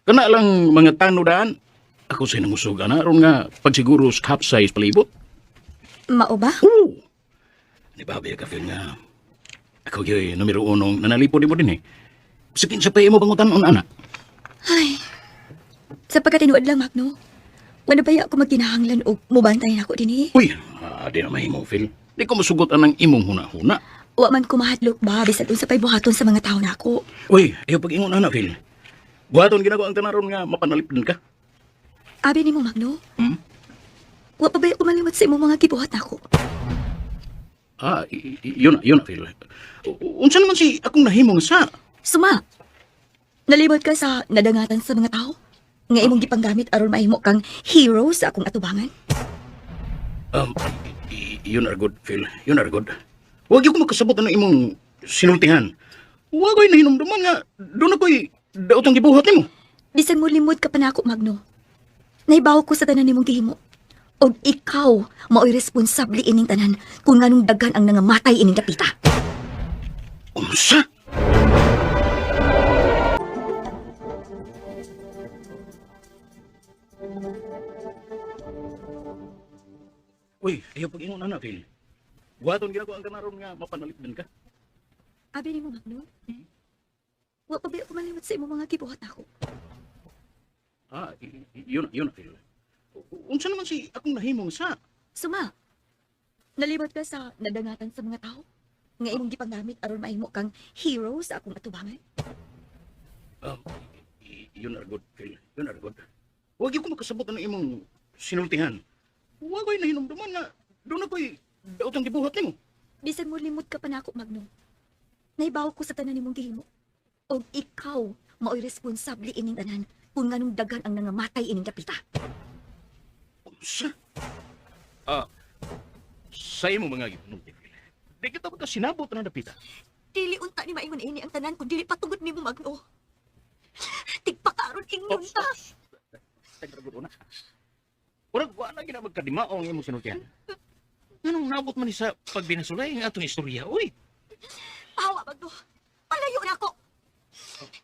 Kana lang mga tanodaan, ako sa nangusuga na, ron nga, pagsiguro capsize palibot. Mao ba? Oo. Nibabaya ka, Phil, nga. Ako yung numero unong nanalipo di mo din eh. Sakin sa payo mo bangutan on, anak. Ay, sa pagkatinuod lang, Magno. Wala ba ako magkinahanglan o mubantayan ako din eh? Uy, di na mahimo, Phil. Di ko masugot ang imong huna-huna. Wa man ko mahadlok ba, bisan sa pay buhaton sa mga tao na ako. Uy, ayaw pag-ingon, anak, Phil. Buhaton ginagawa ang tanaron nga mapanalipin ka. Abi ni mo, Magno. Hmm? Wa pa ba ako malimot sa imong mga gibuhat na ako? Yun na, Phil. Unsa naman si akong nahimong sa... Suma, nalibot ka sa nadangatan sa mga tao? Nga imong gipanggamit aron mahimo kang hero sa akong atubangan? Yun are good, Phil. Yun are good. Huwag yung makasabot na imong sinultihan. Huwag ko'y nahinumduman nga. Doon ako'y daotang gibuhat nimo. Bisan mo limod ka pa na ako, Magno. Naibaw ko sa tanan nimong gihimo. Og ikaw, mao'y responsable ining tanan kung nganong daghan ang nangamatay ining dapita. Unsa? Uy, ayaw pag-ingon, anak, Phil. Buhaton ginagawa ang kanaron nga mapanalipdan ka. Abi ni mo, Magno. Wa pa ba ako malimot sa imong mga gibuhat na ako? Yun, Phil. Unsa naman si akong nahimong sa... Suma, nalibot ka sa nadangatan sa mga tao? Nga imong gipanggamit aron mahimo kang hero sa akong atubangan? Yun are good, Phil. Yun are good. Huwag yung makasabot na imong sinultihan. Huwag ko'y nahinumduman nga. Doon ako'y daotang gibuhat nimo. Bisan mo limot ka pa na ako, Magno. Naibaw ko sa tanan nimong gihimo. Og ikaw, mao'y responsable ining tanan kung nganong daghan ang nangamatay ining dapita. Unsa? Sa imo mga gipunong, Phil. Di kita ba sinabot na dapita? Dili unta ni maingon ini ang tanan kung dili patugod nimo, Magno. Tigpakaron ingnon ta. Tagragod una. Urag wa na gina magkadimaong imong sinultihan. Anong nabot man ni sa pagbinasulay ang atong istorya, uy? Awa, Magno. Palayo na ako.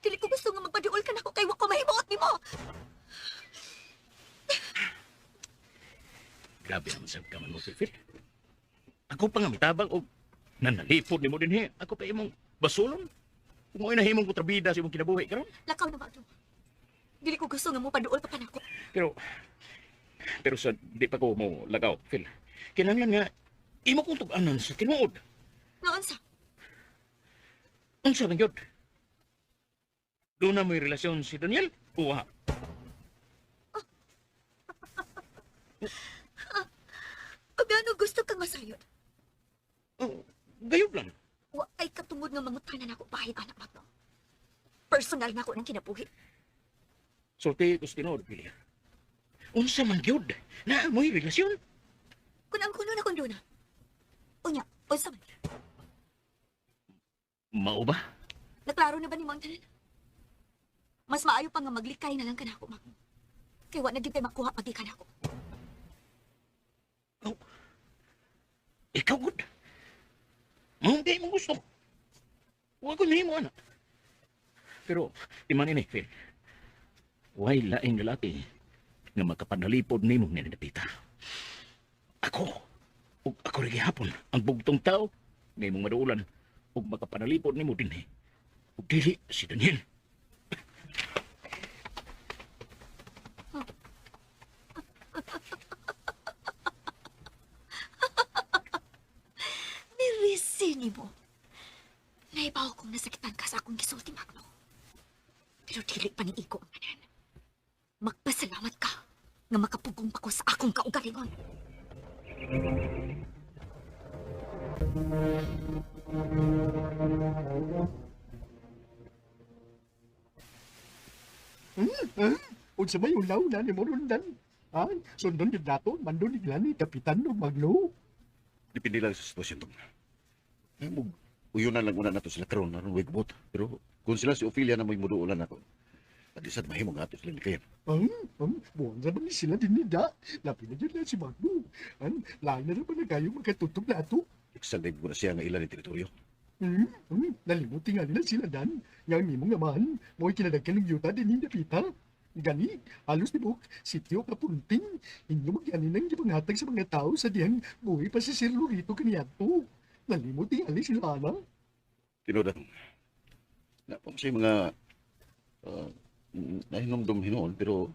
Dili ko gusto nga magpaduol ka na ako kay wa ko mahimuot nimo. Grabe naman sa kaman mo, Phil. Ako pa nga mitabang o nanalipod ni mo din he. Ako pa imong basulon. Kung ay nahimong kontrabida sa imong kinabuhi, karon. Lakaw na, Magno. Dili ko gusto nga mo paduol pa nako. Pero sa di pa ko mo lagaw, Phil. Kinahanglan nga imo kong tug-anan sa tinuod. Naunsa? Unsa man gyud? Doon na mo'y relasyon si Daniel? Uwa. O gaano gusto kang masayod? Oh, gayod lang. Wa ay katungod nga mangutanan ako bahin anak, Magno. Personal na ako ng kinabuhi. Sulti ko sa tinuod, Phil. Unsa man gyud? Na mo'y relasyon? Kung ang kuno na kundo na. Unya, unsa man? Mao ba? Naklaro na ba ni mo ang tanan? Mas maayo pa nga maglikay na lang ka na ako, Magno. Kaya wa na din tayo makuha pag ka na ako. Oh. Ikaw good. Hindi mo gusto. Huwag ko nahimo, anak. Pero, timan ini, Phil. Way laing lalaki nga makapanalipod ni mong ninadapita. Ako, ug ako rin hapon, ang bugtong tao, ngay mong maduulan, ug makapanalipod ni mo din eh. Ug dili si Daniel. nimo. Naibaw kong nasakitan ka sa akong gisulti, Magno. Pero dili pa ni iko ang manan. Magpasalamat ka nga makapugong pa ko sa akong kaugalingon. Unsa may ulaw na ni mo rundan? Sundon yun nato, mandun igla ni Kapitan o Magno. Depende lang sa sitwasyon tong. Uyunan lang una nato sila karon aron wigbot. Pero kung sila si Ophelia na may muduulan ako, at isat mahimo nga ato sila ni kayan. Buwan sa mga sila din nida. Lapi na dyan na si Magno. Lain na naman na kayo magkatutog nato. Iksalib ko na siya nga ilan ni teritoryo. Nalimuti nga nila sila dan. Yang mimo nga man, mo'y kinadagkan ng yuta din ni Pita. Gani, halos ni Bok, sityo kapunting. Inyo magyanin ang gipanghatag sa mga tao sa diyang buhay pa si Sir Lorito kaniyato. Nalimuti nga ni sila na. Tinoda tong. Napam sa mga nahinomdom hinoon pero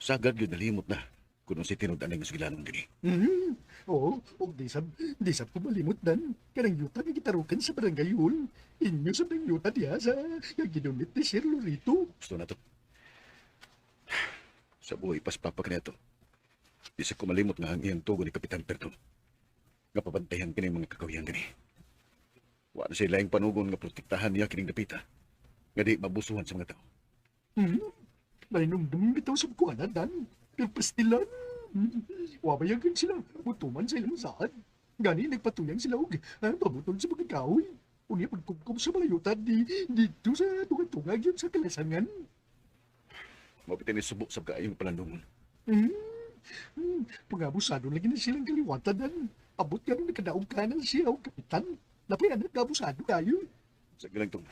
sagad yun nalimot na kung si tinoda na yung sigilanong dini. Oo, di sab ko malimot dan. Kanang yuta nga gitarukan sa barangay hall. Inyo sa ng yuta diya sa yung ginunit ni Sir Lorito. Gusto na to. Sa buhay paspapak na ito. Isa ko malimot nga ang iyang tugo ni Kapitan Perton. Nga pabantayan kini mga kakawiyan gani. Wala sila yung panugon nga protektahan niya kining dapita. Nga di mabusuhan sa mga tao. Nainumdum bitaw sa bukuanan dan. Pero pastilan. Wabayagan sila. Butuman sa ilang saan. Gani nagpatuyang sila og pabutol sa mga kahoy. Unya pagkukom sa mga yuta dito sa tungag-tungag yun sa kalasangan. Mabitin ni subok sa kaayong palandungon. Pag-abusado lagi na silang kaliwatan. Abot ka nung nakadaog ka na siya o kapitan. Napayan na abusado kayo. Sa galang tong.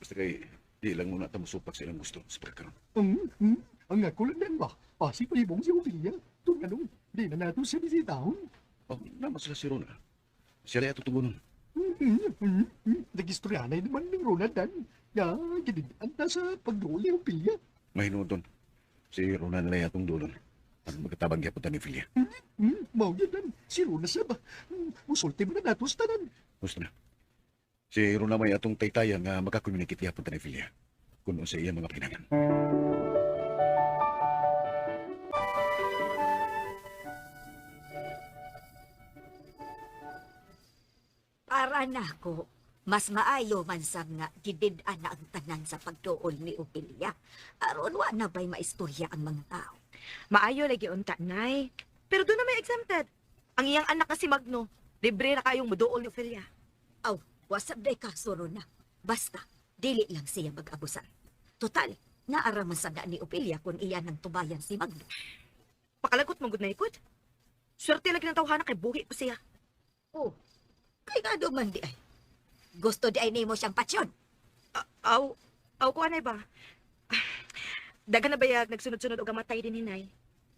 Basta kay di lang muna tamusupak sa ilang gusto sa pagkaroon. Ang ako lang ba? Pasig pa ibong si Ophelia. Itong anong, di na nato siya bisitahon. Oh, naman sila si Rona. Sila ay tutugunon. Nag-istoryanay naman ng Ronadan. Ginidaan na sa pagduli ng Ophelia. Mahinuod doon. Si Rona na lang atong dulon. Ang magkatabang yapon ni Ophelia. Mao yan dan. Si Rona siya ba? Musulti mo na nato sa tanan. Gusto na. Si Rona may atong taytayan nga makakommunikate yapon ni Ophelia. Kuno sa iya mga pinangan. Para nako, mas maayo man sab nga gidid-an na ang tanan sa pagtuol ni Ophelia. Aron wa na ba'y maistorya ang mga tao. Maayo lagi unta, nay. Pero doon na may exempted. Ang iyang anak na si Magno, libre na kayong muduol ni Ophelia. Aw, wasab day kaso ron na. Basta, dili lang siya mag-abusan. Total, naaraman sa ni Ophelia kung iyan ang tubayan si Magno. Pakalagot mong good na ikot. Swerte lagi ng tawhana kay buhi pa siya. Oh, kay nga man di ay. Gusto di ay nimo siyang patsyon. Aw ko anay ba? Dagan na bayag nagsunod-sunod og matay din hinay.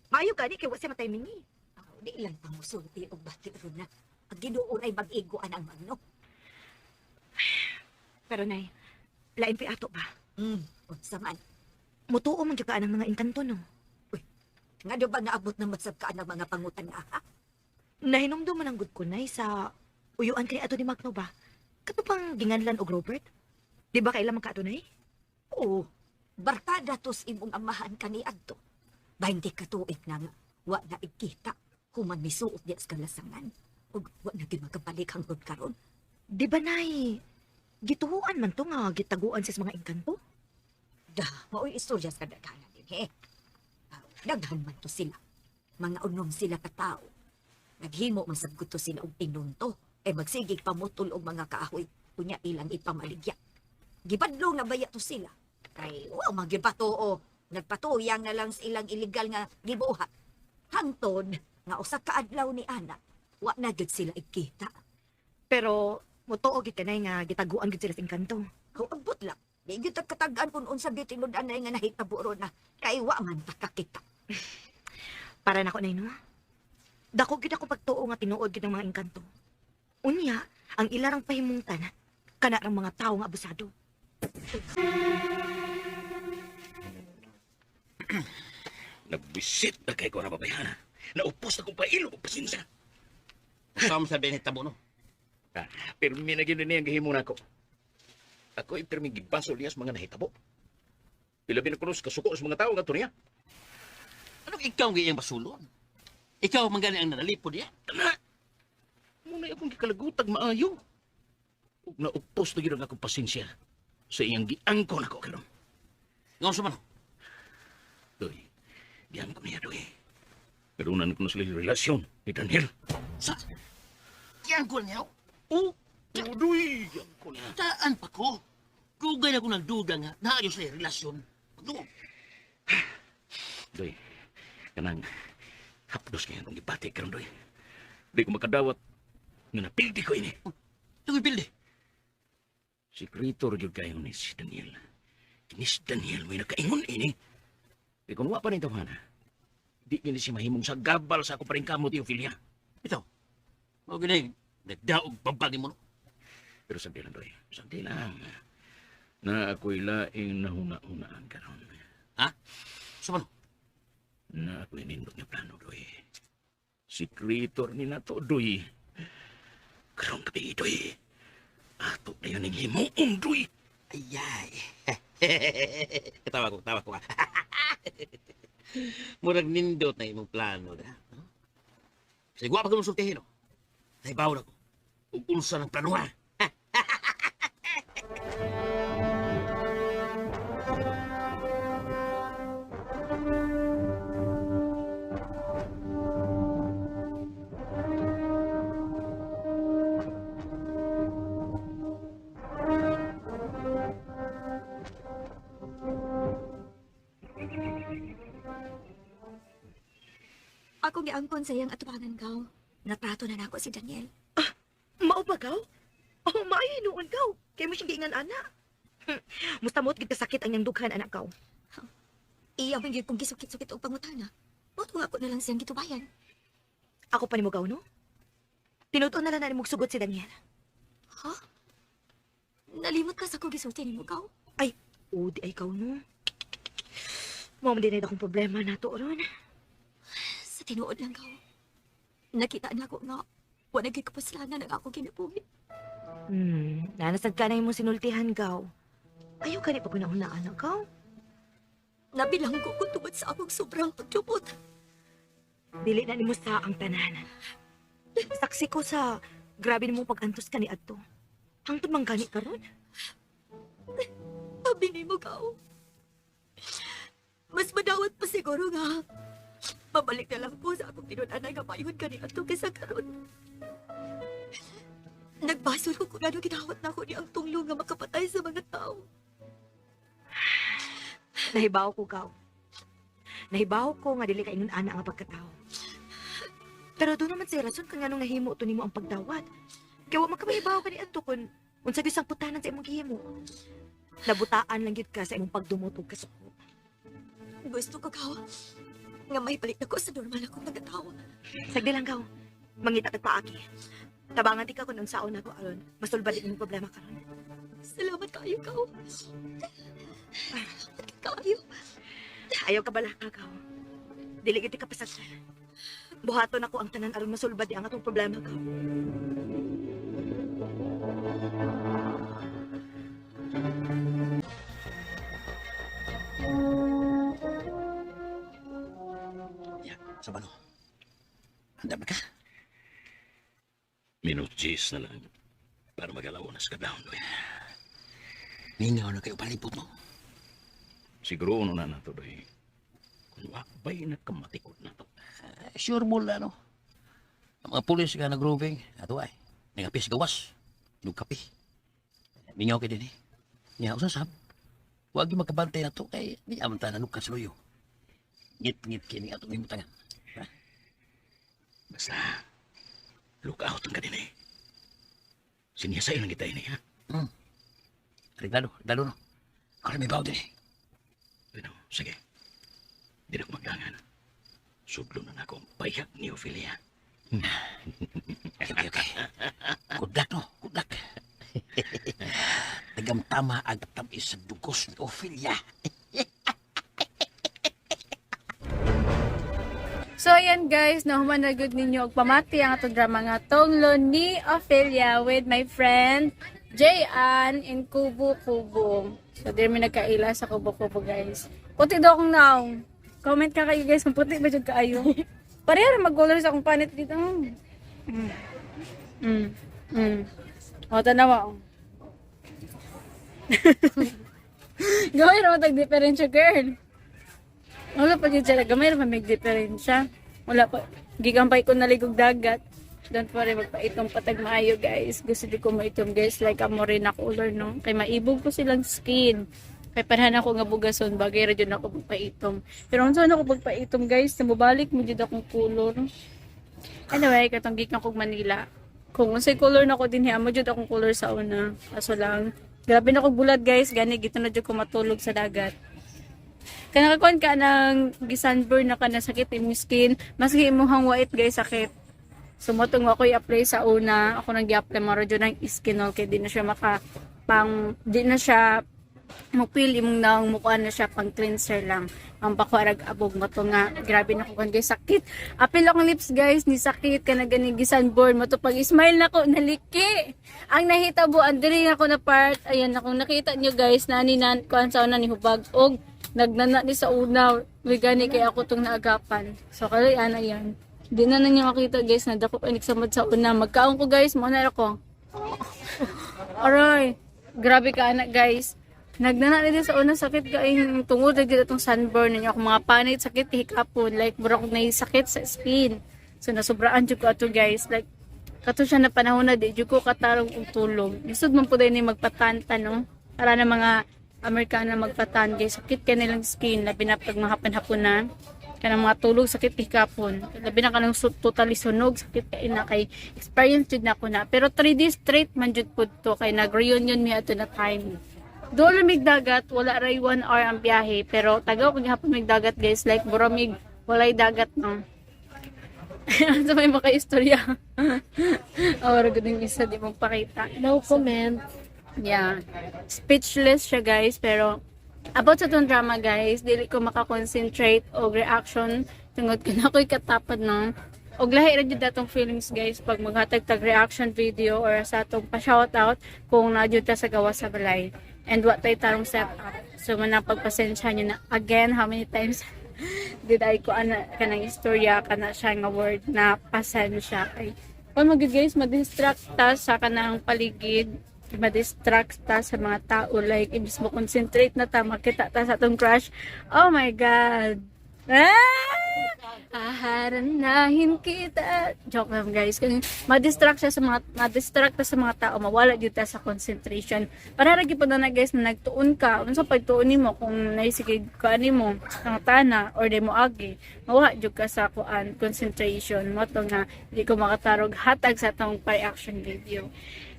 Maayo gani kay wa siya matay mingi. Aw, di lang pamusulti og bati ron na. Ang Ginoo ay mag-iguan ang Magno. Pero nay, lain pa ato ba? Unsa man. Mutuo man gyud ka ang mga engkanto no. Nga do ba naabot na matsab ka ng mga pangutan nga ha? Nahinomdom man ang good ko nay sa uyuan kay ato ni Magno ba? Kato pang ginganlan og Robert? Di ba kailan man ka ato nay? Oo, barkada tos imong amahan kani adto. 20 ka tuig na nga, wa na ikita, human misuot diya sa kalasangan, ug wa na gyud magkabalik hangtod karon. Di ba nay, gituhuan man to nga gitaguan sa mga engkanto? Mao'y istorya sa kadaghanan din, he. Daghan man to sila. Mga unom sila katao. Naghimo man sabgot to sila og tinunto, magsigig pamutol og mga kaahoy, kunya ilang ipamaligya. Gibadlong na baya to sila. Kay, wow, magipatuo. Nagpatuyang na lang sa ilang illegal nga gibuhat. Hangtod, nga usa ka adlaw ni Ana, wa na gyud sila ikita. Pero, mutuo gid kanay nga gitaguan gid sila sa engkanto. Aw, abot lang. Di gyud katagaan kung unsa gyud tinud-an nga nahitabo ron na. Kay wa man takakita. Para nako nay no. Dako gid ako pagtuo nga tinuod gid ang mga engkanto. Unya, ang ilarang pahimungtan kana ang mga tawo nga abusado. Nagbisit na kay ko na babayan. Naupos na kong pailo o pasinsa. Saan mo sabihin hitabo, no? Pero may naging na niyang gihimo na ako. Ako ay permi gibasol niya sa mga nahitabo. Pila binakulos kasuko sa mga tao nga niya. Anong ikaw ang iyang basulon? Ikaw mangani ang nanalipod niya? Tana! Muna akong gikalagutag maayo. Ug naupos na gid ang akong pasensya sa iyang giangko na ko karon. Ngayon sa man. Doy, giangko niya, Doy. Pero unan ko na sila yung relasyon ni Daniel. Sa? Yan ko niya. Oh, Doy, giangko niya. Taan pa ko. Kugay na ko ng duda nga. Naayos na yung relasyon. Doon. Doy, kanang hapdos ngayon ang ibati karon, Doy. Di ko makadawat nga napildi ko ini. Ito bilde. Sekretor jud kayo ni si Daniel. Kinis Daniel may nakaingon ini. Di kung wa pa rin tawhana. Di gini si mahimong sa gabal sa ako pa rin kamo, Teofilia. Ito. O gini, nagdaog babali mo. Pero sabi lang, Doy. Sabi lang. Na ako'y laing nahuna-hunaan karon. Ha? Sa man? Na ako'y nindot nga plano, Doy. Sekretor ni na to, Doy. Karong gabi, Doy. Ato na yun ang himuong, Doy. Ayay. Katawa ko. Murag nindot na imong plano na. Kasi guwa pa ka mong sultihin, no? Nahibaw na ko. Upulsa ng plano, ha? Ako giangkon sa iyang atubangan gaw. Natrato na nako si Daniel. Mao ba gaw? Oh, maayo noon gaw. Kay mo siyang giingan ana. Mustamot gid kasakit ang iyang dughan anak gaw. Iya man gyud kong gisukit-sukit og pangutana. Mao nga ako na lang siyang gitubayan. Ako pa nimo gaw no? Tinutuon na lang na nimog sugot si Daniel. Ha? Nalimot ka sa kong gisulti nimo gaw? Ay, di ay gaw no. Mao man din akong problema nato ron. Sa tinuod lang gaw. Nakita na ko nga wala gyud kapaslanan ang ako kinabuhi. Nanasad ka na imong sinultihan gaw. Ayaw ka ni pagunahunaan na gaw. Nabilang ko kung tungod sa akong sobrang pagtubot. Dili na nimo sa ang tanan. Saksi ko sa grabe nimong pag-antos ka ni adto. Hangtod man gani karon. Sabi ni mo gaw. Mas madawat pa siguro nga. Babalik na lang po sa akong tinunan nga mayun ka ni ato kaysa karon. Nagbasol ko kung ano ginawat na ko ni ang tunglo nga makapatay sa mga tao. Nahibaw ko gaw. Nahibaw ko nga dili ka ingon ana nga pagkatao. Pero doon naman si rason kung anong nahimo to nimo ang pagdawat. Kaya wa makabahibaw ka ni adto kun unsa gyud sang putanan sa imong gihimo. Nabutaan lang gyud ka sa imong pagdumot ug kasuko. Gusto ko gaw. Nga may balik na ko sa normal akong pagkatao. Sagdi lang gaw. Mangita kag paagi. Tabangan ti ka kun unsaon nako aron masulbad imong problema karon. Salamat kayo, gaw. Kayo. Ayaw ka bala ka gaw. Dili gyud ka pasagdan. Buhaton ako ang tanan aron masulbad ang atong problema gaw. Ya, sa man? Handa ba ka? Minutos na lang para magalaw na sa kadlaw, Doy. Ningaw na kayo palipot mo. Siguro ano na nato, Doy. Kung wakbay na kamatikot na to. Sure mo lang, no? Ang mga pulis ka nag-roving. Ato ay, nangapis gawas. Nugkapi. Ningaw ka din eh. Niya, usasab. Huwag yung magkabantay na to kay di aman ta nanugkan sa luyo. Ngit-ngit kini ato may mutangan. Ha? Basta, look out ang kanina eh. Siniyasay lang kita ini, ha? Lalo, no? Ako na may baw din eh. Ano, sige. Di na ko magdangan. Sudlo na na akong payak ni Ophelia. Okay. Good luck, no? Good luck. Nagamtama ang tamis sa dugos ni Ophelia. So, ayan guys, nahuman na good ninyo. Og pamati ang ato drama nga tunglo ni Ophelia with my friend Jayan in Kubo Kubo. So, there may nagkaila sa Kubo Kubo guys. Puti daw akong naong. Comment ka kayo guys kung puti ba dyan kaayo. Pareha mag-color sa akong panit dito. O, tanawa. Gawin naman tag-diferensya, girl. Wala pa dyan siya. Gamay naman may diferensya. Wala pa. Gigampay ko naligog dagat. Don't worry, magpaitong patag maayo, guys. Gusto di ko maitom, guys. Like a morena color, no? Kaya maibog ko silang skin. Kaya parahan ako nga bugason. Bagay rin ako magpaitom. Pero kung saan ako magpaitom, guys, namubalik mo dyan akong color. Anyway, katong gikan kong Manila. Kung unsay color na ko din hiya mo jud akong color sa una. Kaso lang, grabe na kog bulad guys, gani gito na jud ko matulog sa dagat. Kana kakon ka ng gisunburn na ka na sakit imong skin, maski imong white guys sakit. Sumotong ako i-apply sa una, ako nang gi-apply maro jud ng skin oil kay di na siya di na siya mupil imong naong mukha na siya pang cleanser lang. Ang bakwarag abog mo to nga. Grabe na ko kan guys, sakit. Apil akong lips guys, ni sakit ka na ganigi sunburn mo to. Pag smile na ko, naliki. Ang nahitabo, andiri ako na part. Ayan, kung nakita nyo guys, naninan ko ang sauna ni Hubag. Og, nagnana ni sa una. May gani kaya ako tong naagapan. So, kalayan, ayan. Di na niyo makita guys, na dako panik samad sa una. Magkaon ko guys, muna ako. Aray, grabe ka anak guys. Nagnana din sa una sakit kaing tungod lagi itong sunburn ninyo ako mga panit sakit hikapon like mura ko na sakit sa skin. So nasubraan jud ko ato guys like kato siya na panahon na di jud ko katarong og tulog. Lisod man pud ni magpatanta no. Para na mga Amerikano magpatan guys sakit ka nilang skin labi na pag mahapan-hapon na kanang mga tulog sakit hikapon. Labi na kanang totally sunog sakit kay na kay experience jud na ko na. Pero 3 days straight man jud pud to kay nag-reunion mi ato na time. Doon mig dagat, wala ray 1 hour ang biyahe, pero tagaw pag hapon mig dagat guys, like buramig, walay dagat no. Sa may maka-istorya. Or guding isa di mong pakita. No comment. Yeah. Speechless siya guys, pero about sa tong drama guys, dili ko makakonsentrate og reaction tungod kana ko'y katapad no. Og lahi ra jud datong feelings guys pag maghatag tag reaction video or sa atong pa-shoutout kung na-jud ta sa gawas sa balay. And what tayo tarong set up. So, manapagpasensya nyo na again, how many times did I ko ka ng istorya, ka na siya nga word na pasensya. Ay, kung guys, madistract ta sa kanang paligid, madistract ta sa mga tao, like, ibig mo concentrate na ta, makita ta sa atong crush. Oh my God! Aharanahin kita. Joke lang guys. Kung madistract sa mga tao, mawala dito sa concentration. Para lagi po na guys na nagtuon ka. Unsa pagtuon nimo kung naisige ka nimo ang tana or demo agi, mawala jud ka sa kuan concentration. Mo to nga di ko makatarog hatag sa tong reaction video.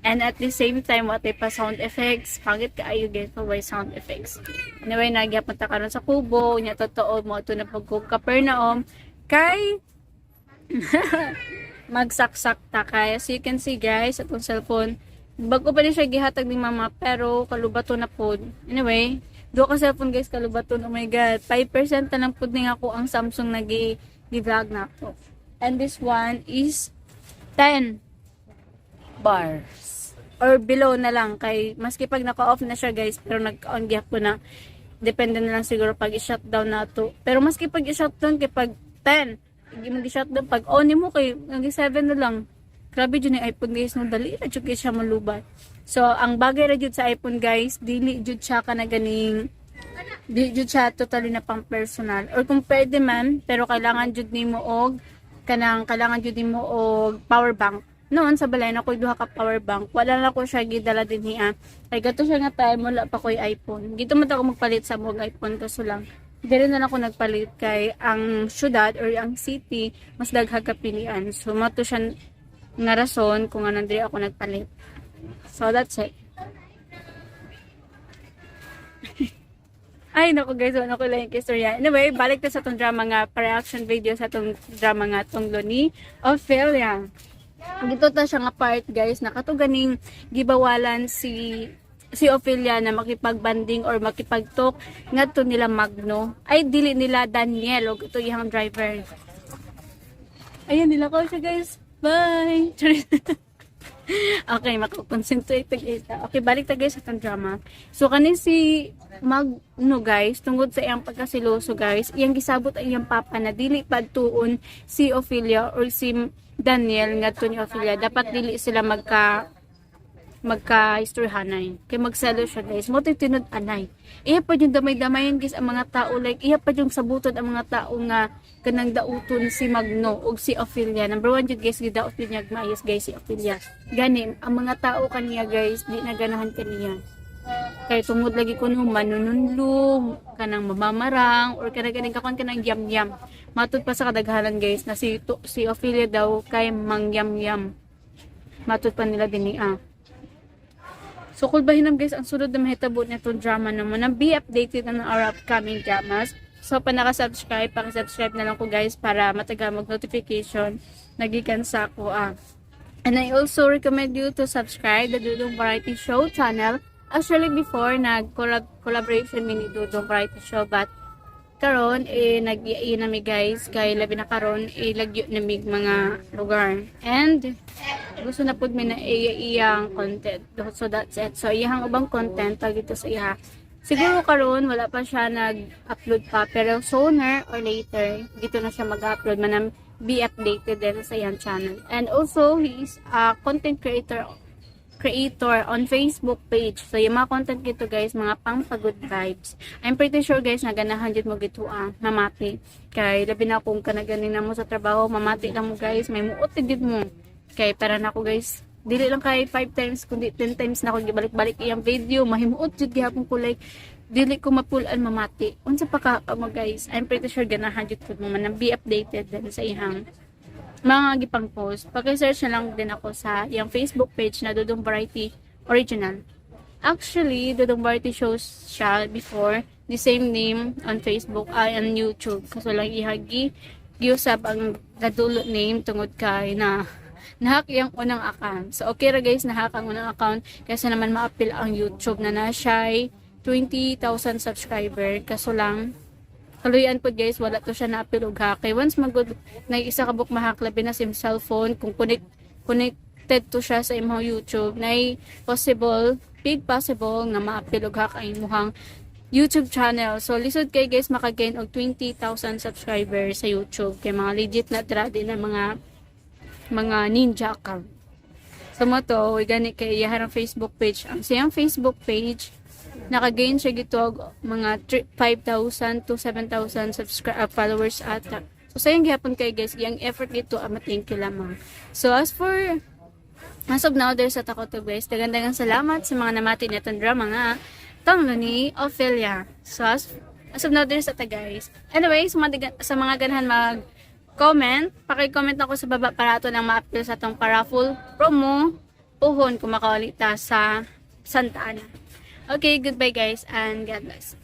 And at the same time, what pa sound effects, pangit ka ayo get by sound effects. Anyway, nagyapon ta karon sa Kubo, nya totoo mo ito na pagkog Capernaum, kay magsaksak ta kay. As you can see guys, atong cellphone, bago pa din siya gihatag ni mama, pero kalubato na pod. Anyway, do ka cellphone guys, kalubaton, oh my God, 5% na lang pod ning ako ang Samsung nag-vlog na ako. And this one is 10 bars. Or below na lang kay maski pag naka-off na siya guys pero nag-on gyapon na depende na lang siguro pag i-shutdown na to. Pero maski pag i-shutdown kay pag 10 i-shutdown pag on mo kay nag-7 na lang. Grabe jud ni iPhone guys no, dali ra jud siya malubat. So ang bagay ra jud sa iPhone guys, dili jud siya kana ganing dili jud siya totally na pang personal or kung pwede man pero kailangan jud nimo og kailangan jud nimo og power bank. Noon sa balay na ko'y duha ka power bank. Wala na ko siya gidala din niya. Ay gato siya nga time wala pa ko'y iPhone. Gito man ako magpalit sa mong iPhone kaso lang. Dire na ako nagpalit kay ang syudad or ang city mas daghang kapilian. So mato siya nga rason kung anong dire ako nagpalit. So that's it. Ay naku guys, ano ko lang yung istorya. Anyway, balik na sa tong drama nga reaction video sa tong drama nga tunglo ni Ophelia. Dito ta siya nga part guys, nakato ganing gibawalan si Ophelia na makipagbanding or makipagtok ngadto nila Magno. Ay dili nila Daniel og ito yung driver. Ayan, nilakaw siya guys. Bye! Okay, makakonsentrate ta guys. Okay, balik ta guys sa itong drama. So, kanin si Magno guys, tungod sa iyang pagkasiloso guys, iyang gisabot ang iyang papa na dili padtuon si Ophelia or si Daniel nga to ni Ophelia. Dapat dili sila magka-istoryanay. Kay magselo siya guys. Mo tinod anay. Iya pa yung damay-damayan guys ang mga tao. Like, iya pa yung sabuton ang mga tao nga kanang dauton si Magno o si Ophelia. Number 1 yun guys, gidaot yun niya maayos guys si Ophelia. Gani, ang mga tao kaniya guys, di naganahan kaniya. Kaya tungod lagi ko nung manununlong, kanang mamamarang, or kanang kanang yam-yam. Matod pa sa kadaghanan guys, na si Ophelia daw kay mangyam-yam. Matod pa nila din So, kung bahinam guys, ang sunod na mahitabo na itong drama naman, na be updated na ng our upcoming dramas. So, pa nakasubscribe, pakisubscribe na lang ko guys para matagal mag-notification nagikan sa ako. And I also recommend you to subscribe the Dudong Variety Show channel. Actually, before, nag-collaboration mini Dudong Variety Show, but karon nag-i nami guys kay labi na karon lagyo nami mga lugar, and gusto na pud mi na iyang content, so that's it. So iyang ubang content tag dito sa iya, siguro karon wala pa siya nag-upload pa, pero sooner or later dito na siya mag-upload. Manam be updated din sa iyang channel. And also he is a content creator on Facebook page. So, yung mga content gito guys, mga pang-pagod vibes. I'm pretty sure guys, naganahan dito mo gito mamati. Kay, labi na kung kanaganin na mo sa trabaho, mamati lang mo guys, may muotid dito mo. Kay, para na ako guys, dili lang kay 5 times, kundi 10 times na ako gibalik-balik iyang video, mahimuot jud gihapon ko like, dili ko mapulan mamati. Unsa pa ka mo guys, I'm pretty sure ganahan dito mo man, be updated din sa ihang mga gipang post. Paki-search na lang din ako sa yung Facebook page na Dudong Variety Original. Actually, Dudong Variety shows siya before, the same name on Facebook and YouTube. Kaso lang ihagi giusab ang nadulot name tungod kay na nahack yung unang account. So okay ra guys, nahack ang unang account kasi naman ma-appeal ang YouTube na siya 20,000 subscriber. Kaso lang kaluyan po guys, wala to siya na-appeal og hack. Kay once magod na isa ka book mahak, labi na sim cellphone, kung connected to siya sa imong YouTube, na big possible nga ma-appeal og hack ang imong YouTube channel. So lisod kay guys maka-gain og 20,000 subscribers sa YouTube. Kay mga legit na trade na mga ninja account. So mo to, gani kay yaharang Facebook page. Ang siyang Facebook page naka-gain siya gito mga 5,000 to 7,000 followers ata. So sayang gihapon kay guys, yung effort dito thank you lamang. So as of now, there's a tako to guys. Dagandagang salamat sa mga namati nitong drama nga tanglo ni Ophelia. So as of now, there's a guys. Anyway, sa mga ganahan mag-comment, paki-comment ako sa baba para ito nang ma-appeal sa tong paraffle promo puhon kung makawalita sa Santa Ana. Okay, goodbye guys and God bless.